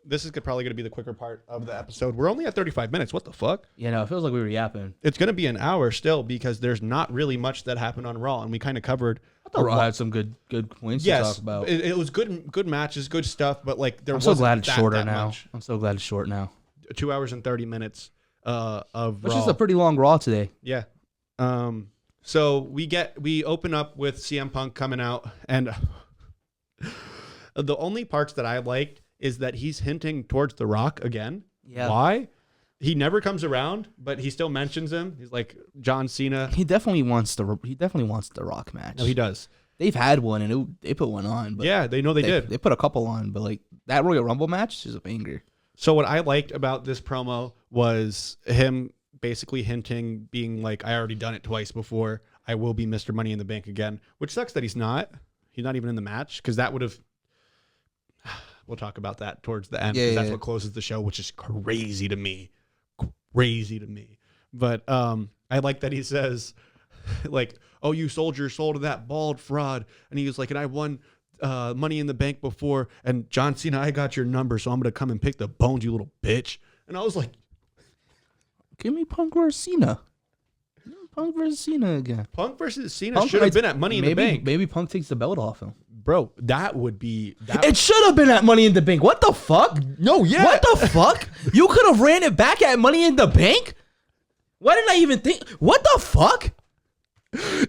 This is probably going to be the quicker part of the episode. We're only at 35 minutes. What the fuck? Yeah, no, it feels like we were yapping. It's going to be an hour still because there's not really much that happened on Raw, and we kind of covered. I thought Raw had some good points to Yes, talk about. it was good matches, good stuff, but like there I'm was so glad it's shorter that now. much. I'm so glad it's short now. 2 hours and 30 minutes of Which Raw. is a pretty long Raw today. Yeah. So we open up with CM Punk coming out, and the only parts that I liked is that he's hinting towards The Rock again. Yeah. Why? He never comes around, but he still mentions him. He's like John Cena. He definitely wants the Rock match. No, he does. They've had one and they put one on. But Yeah, they know they did. They put a couple on, but like that Royal Rumble match is a banger. So what I liked about this promo was him basically hinting, being like, I already done it twice before. I will be Mr. Money in the Bank again, which sucks that he's not. He's not even in the match because that would have. We'll talk about that towards the end because that's what closes the show, which is crazy to me. Crazy to me. But I like that he says, like, oh, you sold your soul to that bald fraud. And he was like, and I won Money in the Bank before. And John Cena, I got your number, so I'm going to come and pick the bones, you little bitch. And I was like, give me Punk versus Cena. Punk versus Cena again. Punk versus Cena should have been at Money in the Bank. Maybe Punk takes the belt off him. Bro, that would be... It should have been at Money in the Bank. What the fuck? No, yeah. What the fuck? You could have ran it back at Money in the Bank? Why didn't I even think? What the fuck?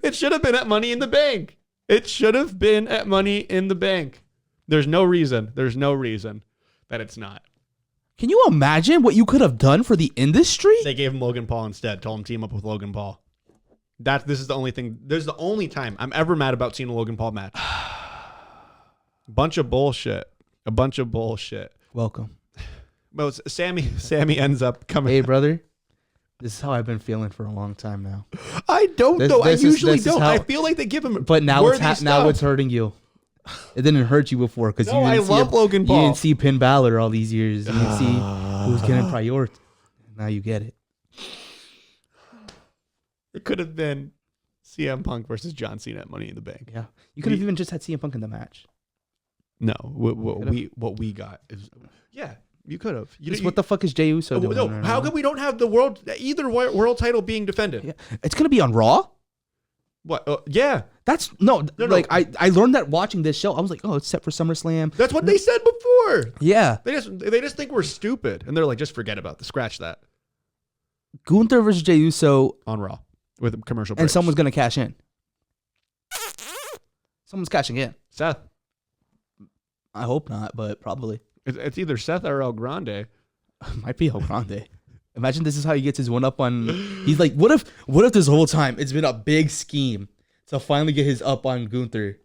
It should have been at Money in the Bank. It should have been at Money in the Bank. There's no reason that it's not. Can you imagine what you could have done for the industry? They gave him Logan Paul instead. Told him team up with Logan Paul. This is the only thing. This is the only time I'm ever mad about seeing a Logan Paul match. A bunch of bullshit. Welcome. Well, Sammy ends up coming. Hey, brother. This is how I've been feeling for a long time now. I don't know. I usually this is don't. how- I feel like they give him. But now worthy now stuff. it's hurting you. It didn't hurt you before because No, I love Logan Paul. You didn't see Finn Balor all these years. You didn't see who's getting priority. Now you get it. It could have been CM Punk versus John Cena at Money in the Bank. Yeah, you could have even just had CM Punk in the match. No, what we got is you could have. What the fuck is Jey Uso doing? No, right how now? come we don't have either world title being defended? Yeah. It's gonna be on Raw. What? Yeah, That's no. No. Like I learned that watching this show. I was like, oh, it's set for SummerSlam. that's what they said before. Yeah, They just think we're stupid, and they're like, just forget about scratch that Gunther versus Jey Uso, on Raw with a commercial breaks. and someone's gonna cash in. Someone's cashing in. Seth. I hope not, but probably. It's either Seth or El Grande. Might be El Grande. Imagine this is how he gets his one up on. He's like, what if this whole time it's been a big scheme to finally get his up on Gunther?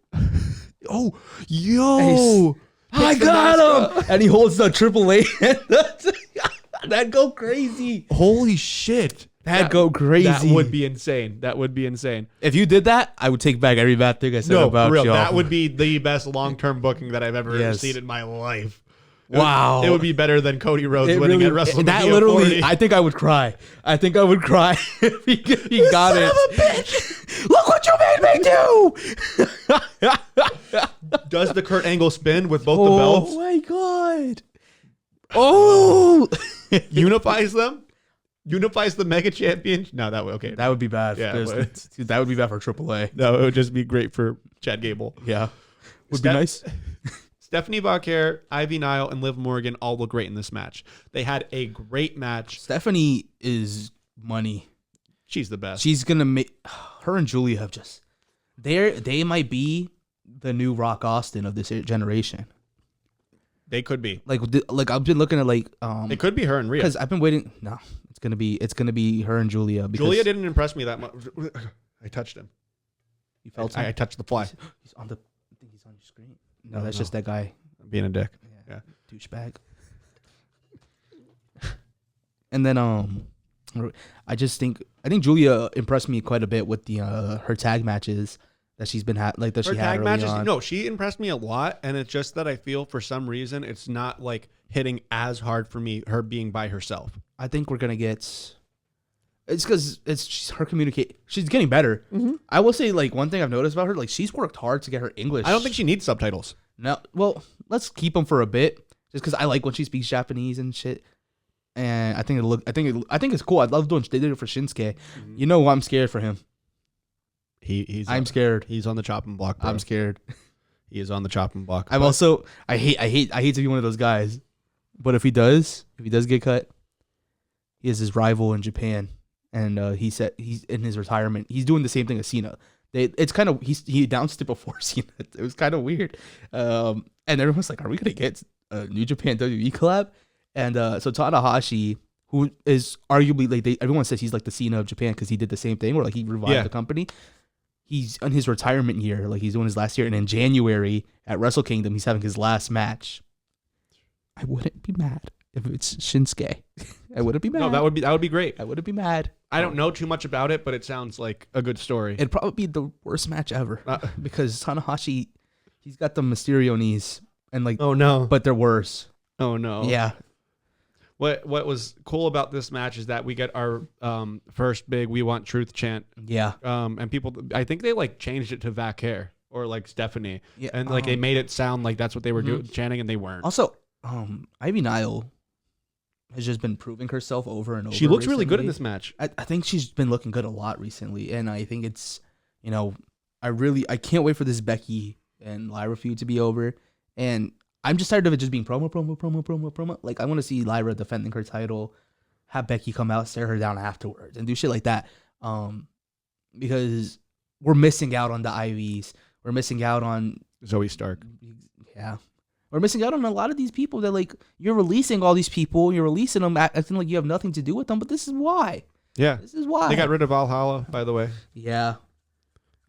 Oh, yo! I got him, and he holds the AAA. That'd go crazy. Holy shit! That'd go crazy. That would be insane. If you did that, I would take back every bad thing I said about for real, y'all. that would be the best long-term booking that I've ever Yes. seen in my life. Wow. It would be better than Cody Rhodes winning at WrestleMania That literally, 40. I think I would cry. if he got it. Son of a bitch! Look what you made me do! Does the Kurt Angle spin with both the belts? Oh my god! Oh, Unifies them? Unifies the Mega Champion? No, that would okay. that would be bad. Yeah, Dude, that would be bad for AAA. No, it would just be great for Chad Gable. Yeah, would be nice. Stephanie Vauquer, Ivy Nile, and Liv Morgan all look great in this match. They had a great match. Stephanie is money. She's the best. She's gonna make her and Julia have just. They might be the new Rock Austin of this generation. They could be. Like I've been looking at It could be her and Rhea. because I've been waiting. No, it's gonna be her and Julia. Because Julia didn't impress me that much. I touched him. You felt I touched the fly. He's on the. I think he's on your screen. No, that's just that guy. I'm being a dick. Yeah. Douchebag. And then I think Julia impressed me quite a bit with the her tag matches. that she's been that Her she had tag early matches, on. no, she impressed me a lot, and it's just that I feel for some reason it's not like hitting as hard for me, her being by herself. I think we're gonna get. It's because she's her communicate. She's getting better. I will say like one thing I've noticed about her, like she's worked hard to get her English. I don't think she needs subtitles. No, well, let's keep them for a bit, just because I like when she speaks Japanese and shit. And I think I think it's cool. I love doing. They did it for Shinsuke. You know, I'm scared for him. I'm scared. He's on the chopping block. Bro. I'm scared. He is on the chopping block. I'm also. I hate to be one of those guys, but if he does get cut, he has his rival in Japan, and he said he's in his retirement. He's doing the same thing as Cena. It's kind of he announced it before Cena. It was kind of weird, and everyone's like, "Are we gonna get a New Japan WWE collab?" And so Tanahashi, who is arguably like everyone says he's like the Cena of Japan because he did the same thing, or like he revived the company. He's in his retirement year, like he's doing his last year, and in January at Wrestle Kingdom, he's having his last match. I wouldn't be mad if it's Shinsuke. I wouldn't be mad. No, that would be great. I wouldn't be mad. I don't know too much about it, but it sounds like a good story. It'd probably be the worst match ever because Tanahashi, he's got the Mysterio knees, and like, oh no, but they're worse. Oh no, Yeah. What was cool about this match is that we get our first big "We Want Truth" chant. Yeah. And people, I think they like changed it to Vaquer or like Stephanie, Yeah, and like they made it sound like that's what they were doing, chanting, and they weren't. Also, Ivy Nile has just been proving herself over and over. She looks really good in recently. this match. I think she's been looking good a lot recently, and I think it's, you know, I can't wait for this Becky and Lyra feud to be over, and I'm just tired of it just being promo. Like I want to see Lyra defending her title, have Becky come out, stare her down afterwards, and do shit like that. Because we're missing out on the IVs. We're missing out on Zoe Stark. Yeah. We're missing out on a lot of these people that like you're releasing all these people, you're releasing them acting like you have nothing to do with them, but this is why. Yeah. This is why. They got rid of Valhalla, by the way. Yeah.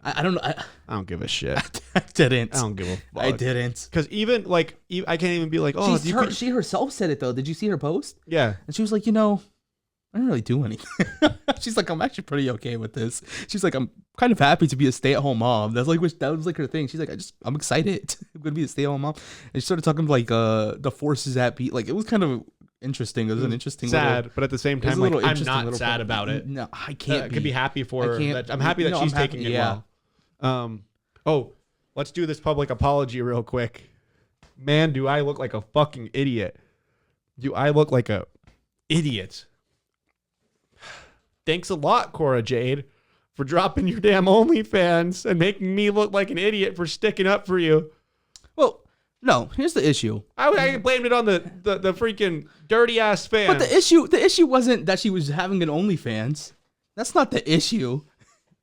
I don't know. I don't give a shit. I didn't. I don't give a fuck. I didn't. Because even like I can't even be like, oh, She herself said it though. Did you see her post? Yeah. And she was like, I don't really do anything. She's like, I'm actually pretty okay with this. She's like, I'm kind of happy to be a stay-at-home mom. That was like her thing. She's like, I'm excited. I'm gonna be a stay-at-home mom. And she started talking like the forces at beat. Like it was kind of interesting. It was an interesting, sad, but at the same time, like I'm not sad about it. No, I can't. I could be happy for her. I'm happy that No, she's I'm happy, taking it yeah. well. Oh, let's do this public apology real quick. Man, do I look like a fucking idiot? Do I look like a idiot? Thanks a lot, Cora Jade, for dropping your damn OnlyFans and making me look like an idiot for sticking up for you. Well, no. Here's the issue. I blamed it on the freaking dirty ass fans. But the issue wasn't that she was having an OnlyFans. That's not the issue.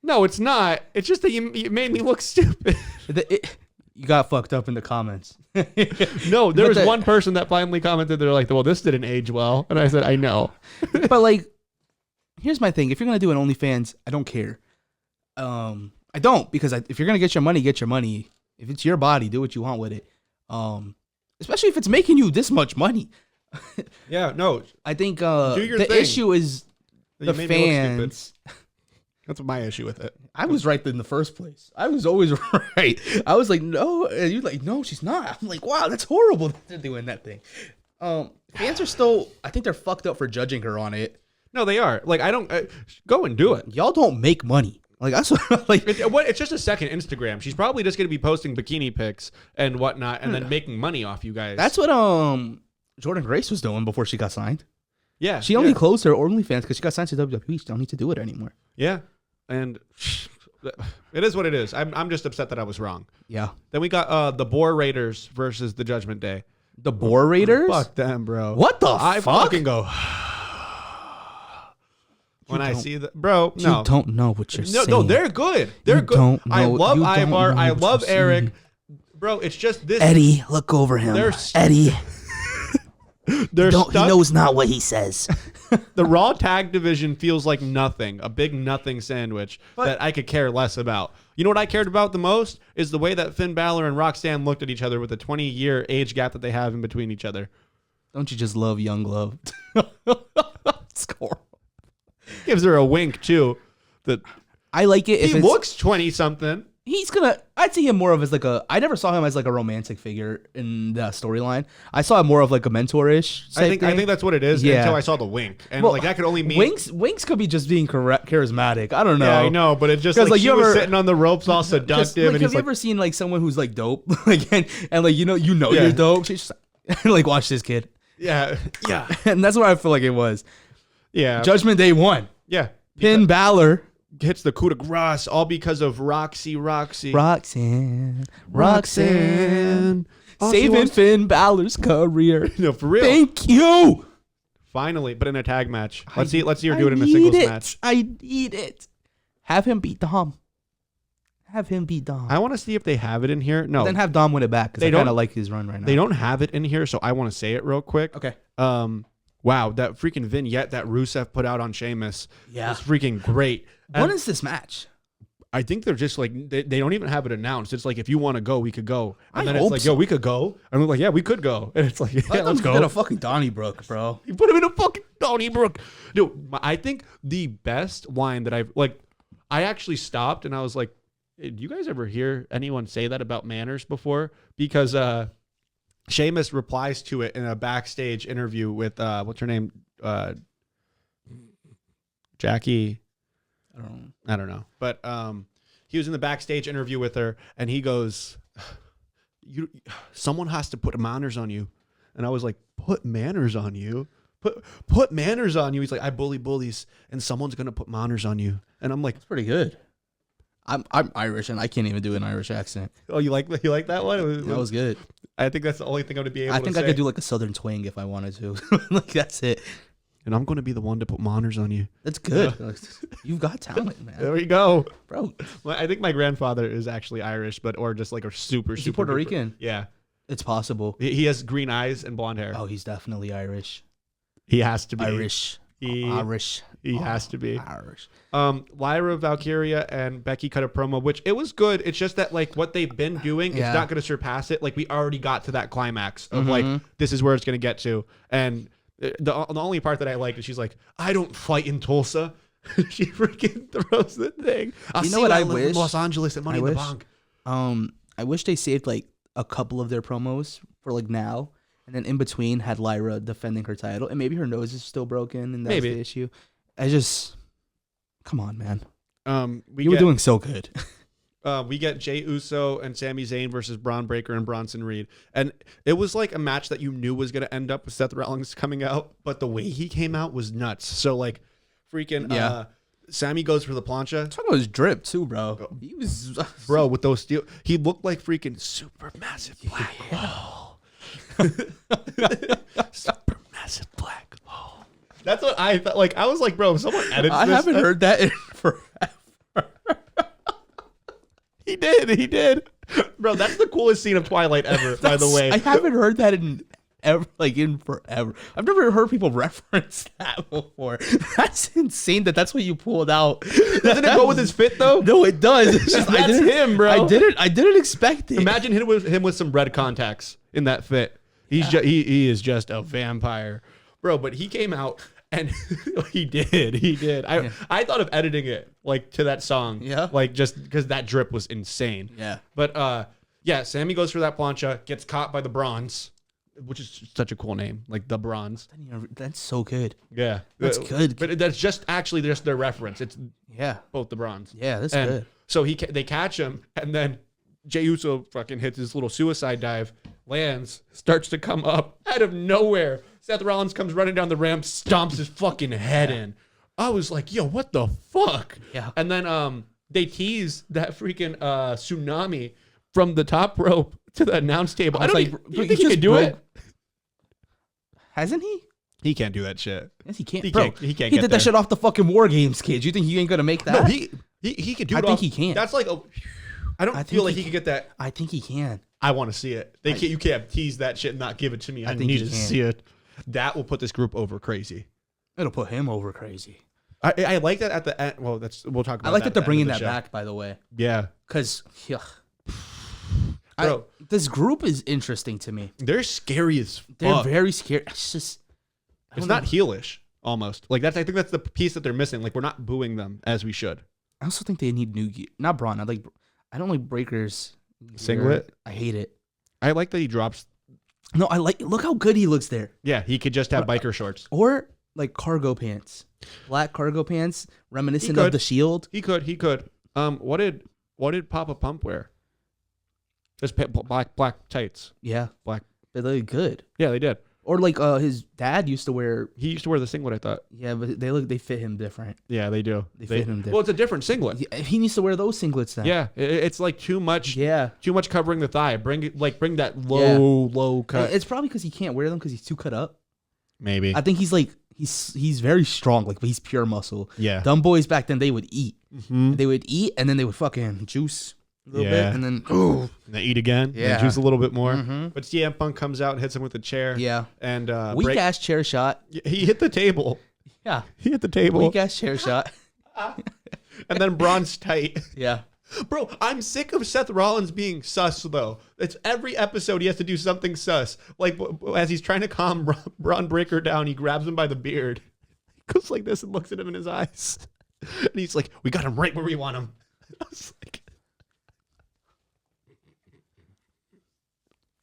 No, it's not. It's just that you made me look stupid. You got fucked up in the comments. No, there was one person that finally commented. They're like, well, this didn't age well. And I said, I know. But like, here's my thing. If you're going to do an OnlyFans, I don't care. I don't, because if you're going to get your money, get your money. If it's your body, do what you want with it. Especially if it's making you this much money. Yeah, no. I think do your the thing. issue is the fans. That's my issue with it. I was right in the first place. I was always right. I was like, no. And you're like, no, she's not. I'm like, wow, that's horrible that they're doing that thing. Fans are still, I think they're fucked up for judging her on it. No, they are. Like, I don't, go and do it. Y'all don't make money. Like, that's what, like. It's just a second Instagram. She's probably just going to be posting bikini pics and whatnot and then making money off you guys. That's what Jordan Grace was doing before she got signed. Yeah. She only closed her OnlyFans because she got signed to WWE. She don't need to do it anymore. Yeah. And it is what it is. I'm just upset that I was wrong. Yeah. Then we got the Boar Raiders versus the Judgment Day. The Boar Raiders? Fuck them, bro. What the I fuck? fucking go. When I see the bro, no. You don't know what you're saying. No, they're good. They're good. Don't know, I love Ivar. I what love you're Eric. saying. Bro, it's just this. Eddie, look over him. Eddie. They're He knows not what he says. The Raw tag division feels like nothing, a big nothing sandwich that I could care less about. You know what I cared about the most is the way that Finn Balor and Roxanne looked at each other with the 20-year age gap that they have in between each other. Don't you just love Young Love? Score. Gives her a wink too. That I like it. he looks 20 something. I'd see him more of as like I never saw him as like a romantic figure in the storyline. I saw him more of like a mentor-ish. I think that's what it is. Yeah. Until I saw the wink, and Well, like that could only mean Winks could be just being charismatic. I don't know. Yeah, I know, but it just 'Cause, like like, she you was ever- sitting on the ropes, all seductive, and Have he's you like, ever seen like someone who's like dope, like and like Yeah. you're dope? She's just like watch this kid, yeah, and that's what I feel like it was. yeah, Judgment Day 1, yeah. Finn Balor, Hits the coup de grace all because of Roxy. Roxanne, All she saving wants- Finn Balor's career. No, for real. Thank you. Finally, but in a tag match. Let's see her I do it in a need singles it. match. I need it. Have him beat Dom. Have him beat Dom. I want to see if they have it in here. No, Then have Dom win it back because They I kind don't- of like his run right now. they don't have it in here, so I want to say it real quick. Okay. Wow, that freaking vignette that Rusev put out on Sheamus Yeah. was freaking great. When And is this match? I think they're just like they don't even have it announced. It's like if you want to go, we could go. And I then it's hope like, so. yo, we could go. And we're like, yeah, we could go. And it's like, yeah, Let let's them go. Get a fucking Donnybrook, bro. You put him in a fucking Donnybrook. Dude, I think the best line that I've like, I actually stopped and I was like, hey, do you guys ever hear anyone say that about manners before? Because Sheamus replies to it in a backstage interview with what's her name? Jackie. I don't know. But he was in the backstage interview with her and he goes, someone has to put manners on you. And I was like, put manners on you? Put manners on you. He's like, I bully bullies and someone's going to put manners on you. And I'm like, It's pretty good. I'm Irish and I can't even do an Irish accent. oh, you like that one? That was good. I think that's the only thing I'm going to be able to say. I think I could do like a southern twang if I wanted to. Like that's it. And I'm going to be the one to put manners on you. That's good. You've got talent, man. There we go. Bro, Well, I think my grandfather is actually Irish, or just like a super, is he super Puerto duper- Rican? Yeah. It's possible. He has green eyes and blonde hair. Oh, he's definitely Irish. He has to be. Irish. He has to be. Irish. Lyra, Valkyria, and Becky cut a promo, which it was good. It's just that like what they've been doing, Yeah. it's not going to surpass it. Like we already got to that climax of Mhm. like this is where it's going to get to, and the only part that I liked is she's like, I don't fight in Tulsa. She freaking throws the thing. I'll You know see what I live in wish? Los Angeles at Money I in the wish. Bank. I wish they saved like a couple of their promos for like now, and then in between had Lyra defending her title, and maybe her nose is still broken, and that's Maybe. the issue. I just, come on, man. We You were doing so good. we get Jey Uso and Sami Zayn versus Braun Breaker and Bronson Reed. And it was like a match that you knew was going to end up with Seth Rollins coming out, but the way he came out was nuts. So like freaking Yeah. Sammy goes for the plancha. Talk about his drip too, bro. He was Bro, with those steel, he looked like freaking super massive black hole. Super massive black hole. That's what I thought. Like, I was like, bro, if someone edits I this. haven't heard that in forever. He did. Bro, that's the coolest scene of Twilight ever, by the way. I haven't heard that in forever. I've never heard people reference that before. That's insane. That's what you pulled out. Doesn't it go with his fit, though? No, it does. It's just I That's didn't, him, bro. I didn't expect it. Imagine him with some red contacts in that fit. He is just a vampire, bro. But he came out and he did. I thought of editing it like to that song, Yeah. like just because that drip was insane. Yeah. But yeah, Sammy goes for that plancha, gets caught by the Bronze, which is such a cool name, like the Bronze. That's so good. Yeah, That's good. But that's just actually just their reference. It's Yeah. both the Bronze. Yeah, that's And good. so they catch him, and then Jey Uso fucking hits his little suicide dive, lands, starts to come up out of nowhere. Seth Rollins comes running down the ramp, stomps his fucking head in. I was like, yo, what the fuck? Yeah. And then they tease that freaking tsunami from the top rope to the announce table. I was don't like, like, bro, you he think he just can do it? broke- Hasn't he? He can't do that shit. Yes, he can't. He Bro, can't- he can't He get did there. that shit off the fucking War Games, kids. You think he ain't gonna make that? No, he can do I it. think he can. That's like I don't I feel think like he he could get that. I think he can. I want to see it. You can't tease that shit and not give it to me. I think need he to can. see it. That will put this group over crazy. It'll put him over crazy. I like that at the end. Well, we'll talk about. I like that they're at the bringing end that of the show. back, by the way, Yeah, because bro, this group is interesting to me. they're scary as fuck. They're very scary. It's just, It's not heelish almost. Like I think that's the piece that they're missing. Like we're not booing them as we should. I also think they need new gear. Not Braun. I don't like Breaker's Singlet? I hate it. I like that he drops. No, I like. Look how good he looks there. Yeah, he could just have biker shorts. Or like cargo pants, black cargo pants, reminiscent He of could. the Shield. He could. What did Papa Pump wear? Just black tights. Yeah, Black. they look good. Yeah, they did. Or like his dad used to wear. He used to wear the singlet, I thought. Yeah, but they fit him different. Yeah, they do. They fit him different. Well, it's a different singlet. Yeah, he needs to wear those singlets then. Yeah, it's like too much. Yeah. Too much covering the thigh. Bring that low cut. It's probably because he can't wear them because he's too cut up. Maybe. I think he's like he's very strong, like, but he's pure muscle. Yeah. Dumb boys back then, they would eat. Mm-hmm. They would eat and then they would fucking juice a little Yeah. bit and then ooh. And they eat again. Yeah. And juice a little bit more. Mhm. But CM Punk comes out and hits him with a chair. Yeah. And Weak ass chair shot. he hit the table. Yeah. He hit the table. Weak ass chair shot. And then Braun's tight. Yeah. Bro, I'm sick of Seth Rollins being sus, though. It's every episode he has to do something sus. Like, as he's trying to calm Braun Breaker down, he grabs him by the beard. He goes like this and looks at him in his eyes. And he's like, we got him right where we want him. I was like...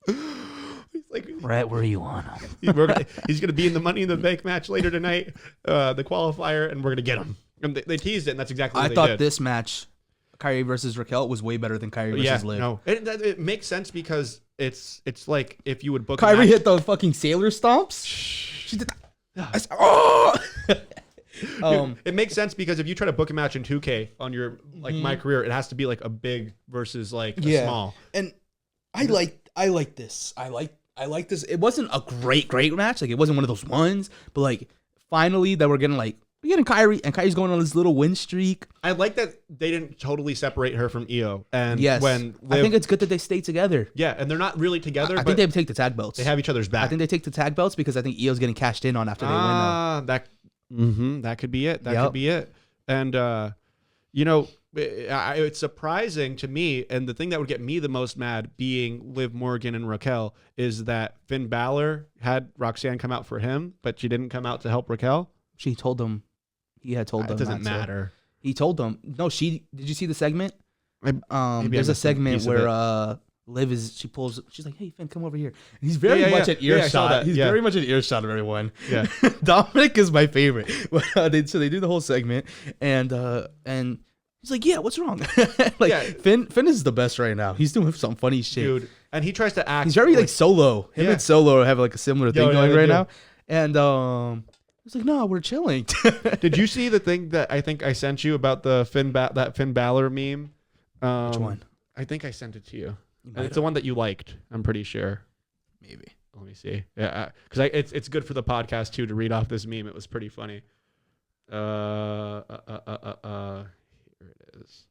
He's like... Right where you want him. He's going to be in the Money in the Bank match later tonight, the qualifier, and we're going to get him. And they teased it, and that's exactly what I they thought did. this match, Kyrie versus Raquel, was way better than Kyrie versus Liv. No, it makes sense because it's like if you would book a Kyrie match- hit the fucking sailor stomps. She did that. Oh! it makes sense because if you try to book a match in 2K on your like my career, it has to be like a big versus like a small. And I like this. I like this. It wasn't a great match. Like, it wasn't one of those ones, but like finally that we're getting Kyrie, and Kyrie's going on this little win streak. I like that they didn't totally separate her from Io. And Yes. when I think it's good that they stay together. yeah, and they're not really together. I but think they take the tag belts. they have each other's back. I think they take the tag belts because I think Io's getting cashed in on after they win. That could be it. That Yep. could be it. And you know, it's surprising to me, and the thing that would get me the most mad, being Liv Morgan and Raquel, is that Finn Balor had Roxanne come out for him, but she didn't come out to help Raquel. She told them. He had told them. It doesn't not to. matter. He told them. No, did you see the segment? Maybe I There's a missed a segment piece of where Liv she's like, hey Finn, come over here. And he's very much at Yeah, I saw earshot. that. He's Yeah. very much at earshot of everyone. Yeah. Dominic is my favorite. So they do the whole segment, and he's like, yeah, what's wrong? Like, Yeah. Finn is the best right now. He's doing some funny shit. Dude. And he tries to act. He's very like solo. Him Yeah. and Solo have like a similar thing Yeah, going they right do. now. And it's like, no, we're chilling. Did you see the thing that I think I sent you about the that Finn Balor meme? Which one? I think I sent it to you. might And it's the one that you liked. I'm pretty sure. Maybe. Let me see. Yeah, because it's good for the podcast too to read off this meme. It was pretty funny. Here it is.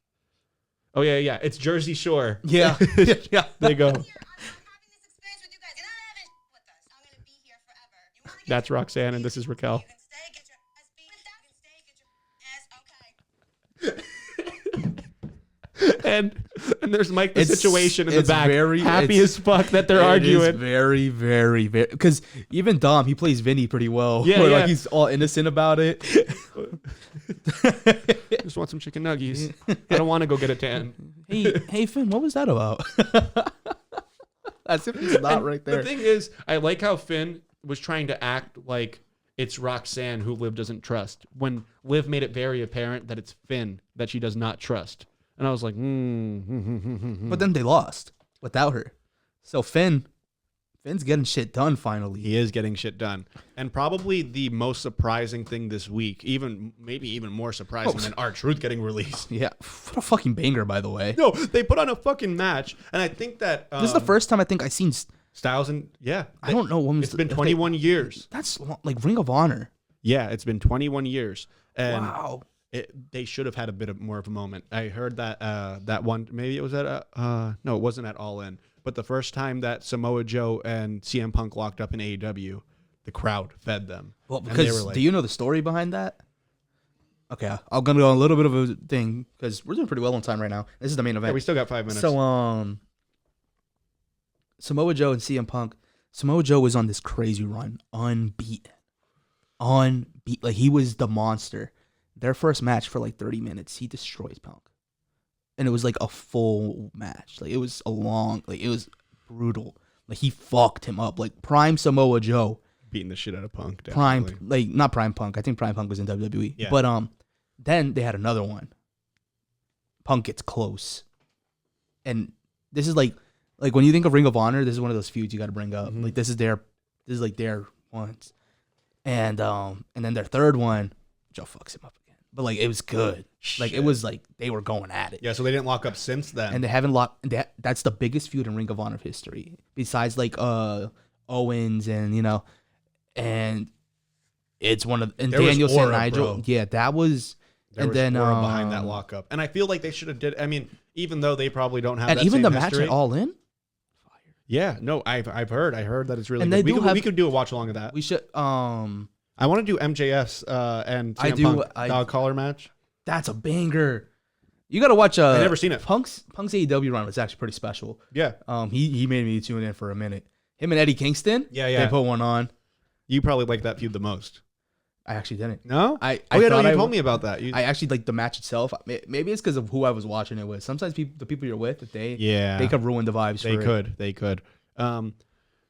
Oh yeah. It's Jersey Shore. Yeah. Yeah. There you go. I'm having this experience with you guys. You're not having with us. I'm gonna be here forever. You wanna get That's Roxanne, and this is Raquel. You can stay, get your ass beat. You can stay, get your ass. Okay. and there's Mike the It's- Situation in the it's back, very- happy it's- as fuck that they're It is arguing. very, very, very. Because even Dom, he plays Vinny pretty well. Yeah, where, yeah. like, he's all innocent about it. Just want some chicken nuggies. I don't want to go get a tan. hey, Finn, what was that about? As if he's not And right there. The thing is, I like how Finn was trying to act like it's Roxanne who Liv doesn't trust, when Liv made it very apparent that it's Finn that she does not trust. And I was like, But then they lost without her. So Finn's getting shit done finally. He is getting shit done. And probably the most surprising thing this week, maybe even more surprising than R-Truth getting released. Yeah. What a fucking banger, by the way. No, they put on a fucking match, and I think that This is the first time I think I've seen. Styles and I don't know when it's been 21 years. That's like Ring of Honor. Yeah, it's been 21 years, and Wow. they should have had a bit more of a moment. I heard that that one, maybe it was at no, it wasn't at All In, but the first time that Samoa Joe and CM Punk locked up in AEW, the crowd fed them. Well, And they because were like, do you know the story behind that? Okay, I'm gonna go on a little bit of a thing because we're doing pretty well on time right now. This is the main event. yeah, we still got 5 minutes. So Samoa Joe and CM Punk. Samoa Joe was on this crazy run, unbeaten. Like, he was the monster. Their first match for like 30 minutes, he destroys Punk. and it was like a full match. Like it was a long, like it was brutal. Like he fucked him up. Like prime Samoa Joe, Beating the shit out of Punk. prime Definitely. like not prime Punk. I think prime Punk was in WWE. Yeah. But then they had another one. Punk gets close, and this is like when you think of Ring of Honor, this is one of those feuds you got to bring up. Mhm. Like this is like their ones, and then their third one, Joe fucks him up again. But like it was good. Like it Shit. was like they were going at it. Yeah, so they didn't lock up since then. And they haven't locked. That's the biggest feud in Ring of Honor history, besides like Owens and and it's one of There was Danielson aura, Nigel. bro. Yeah, that was. there and was then aura behind that lockup. And I feel like they should have did. I mean, even though they probably don't have and that even same the match history, at All In. Yeah, no, I've heard. I heard that it's really And good. they We do could, have- we could do a watch along of that. We should. I want to do MJF's and I CM do- Punk I- dog collar match. That's a banger. You gotta watch. I've never seen it. Punk's AEW run was actually pretty special. Yeah, He made me tune in for a minute. Him and Eddie Kingston. Yeah. They put one on. you probably like that feud the most. I actually didn't. No, I oh yeah, no, thought you I told me about that. You, I actually like the match itself. Maybe it's because of who I was watching it with. Sometimes the people you're with, yeah, they could ruin the vibes. They could.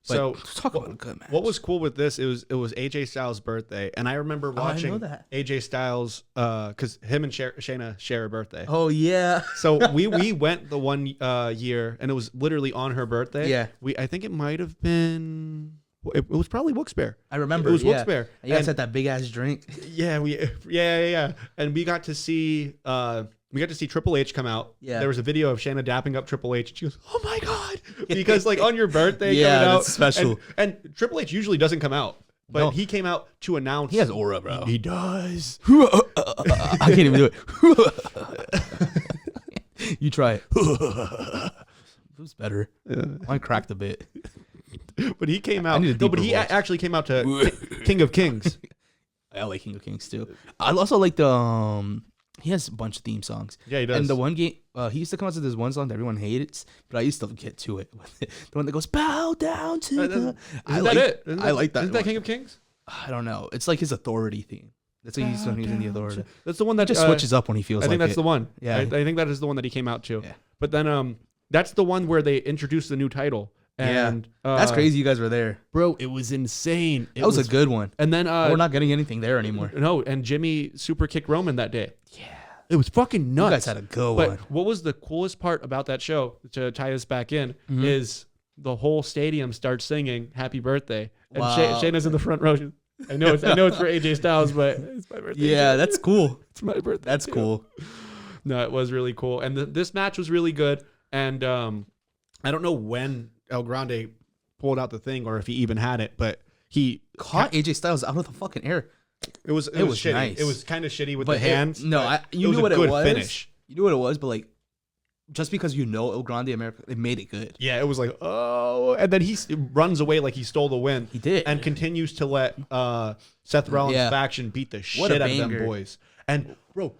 So talk about a good match. what was cool with this? It was AJ Styles' birthday, and I remember Oh, I watching know that. AJ Styles because him and Shayna share a birthday. Oh yeah. So we went the one year, and it was literally on her birthday. Yeah. I think it might have been. It was probably Wilkes-Barre. I remember. It was yeah. Wilkes-Barre. And you guys And- had that big ass drink. Yeah, and we got to see Triple H come out. Yeah. There was a video of Shayna dapping up Triple H. She goes, "Oh my god!" Because like on your birthday, Yeah, coming out, that's special. And Triple H usually doesn't come out, but No. he came out to announce. He has aura, bro. He does. I can't even do it. You try it. It was better. I cracked a bit. But he came I out. need a No, but deeper he voice. actually came out to King of Kings. I like King of Kings too. I also like the he has a bunch of theme songs. Yeah, he does. And the one game he used to come out to this one song that everyone hates, but I used to get to it. The one that goes bow down to the. Isn't I that like it? I like that. Isn't that one. King of Kings? I don't know. It's like his authority theme. That's what he's using the authority. That's the one that Just switches up when he feels I think like that's it. the one. Yeah. I think that is the one that he came out to. Yeah. But then that's the one where they introduced the new title. And That's crazy. You guys were there. bro. It was insane. That was a good one. And then We're not getting anything there anymore. no, and Jimmy super kicked Roman that day. Yeah, it was fucking nuts. You guys had a good But one. what was the coolest part about that show to tie us back in Mm-hmm. is the whole stadium starts singing "Happy Birthday" and Wow. Shayna's in the front row. I know it's for AJ Styles, but it's my birthday. Yeah, that's cool. it's my birthday. That's too. cool. No, it was really cool, and this match was really good. And I don't know when El Grande pulled out the thing or if he even had it, but he Caught AJ Styles out of the fucking air. it was was shitty. nice. It was kind of shitty with But the hands. you but knew was a what it good was. Finish. You knew what it was, but like, just because you know El Grande America, it made it good. Yeah, it was like, oh, and then he runs away like he stole the win. He did. and continues to let Seth Rollins' Yeah. faction beat the What a shit out of them banger. boys. And bro,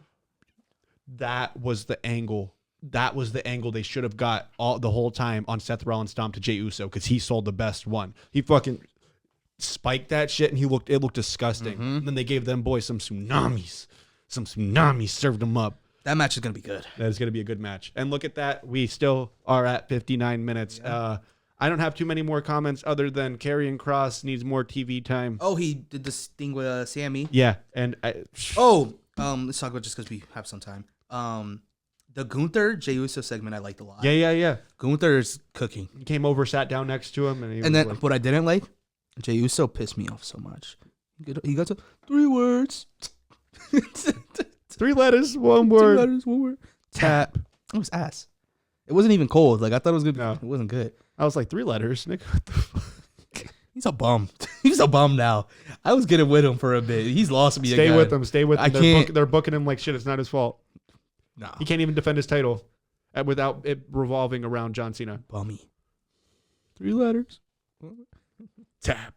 that was the angle. That was the angle they should have got the whole time on Seth Rollins' stomp to Jey Uso because he sold the best one. He fucking spiked that shit and it looked disgusting. Mm-hmm. And then they gave them boys some tsunamis. Some tsunamis served them up. That match is gonna be good. That is going to be a good match. And look at that. We still are at 59 minutes. I don't have too many more comments other than Karrion Kross needs more TV time. Oh, he did this thing with Sammy. Yeah. And Let's talk about just because we have some time. The Gunther Jey Uso segment I liked a lot. yeah. Gunther's cooking. He came over, sat down next to him, and he was And then like, what I didn't like, Jey Uso pissed me off so much. He got to 3 words. 3 letters, 1 2 word. letters, 1 word. Tap. It was ass. It wasn't even cold. Like I thought it was good. No. It wasn't good. I was like, 3 letters, Nick. What the fuck? He's a bum. He's a bum now. I was getting with him for a bit. He's lost me Stay again. with him. Stay with him. I can't- They're booking him like shit. It's not his fault. Nah. He can't even defend his title without it revolving around John Cena. Bummy. 3 letters. Tap.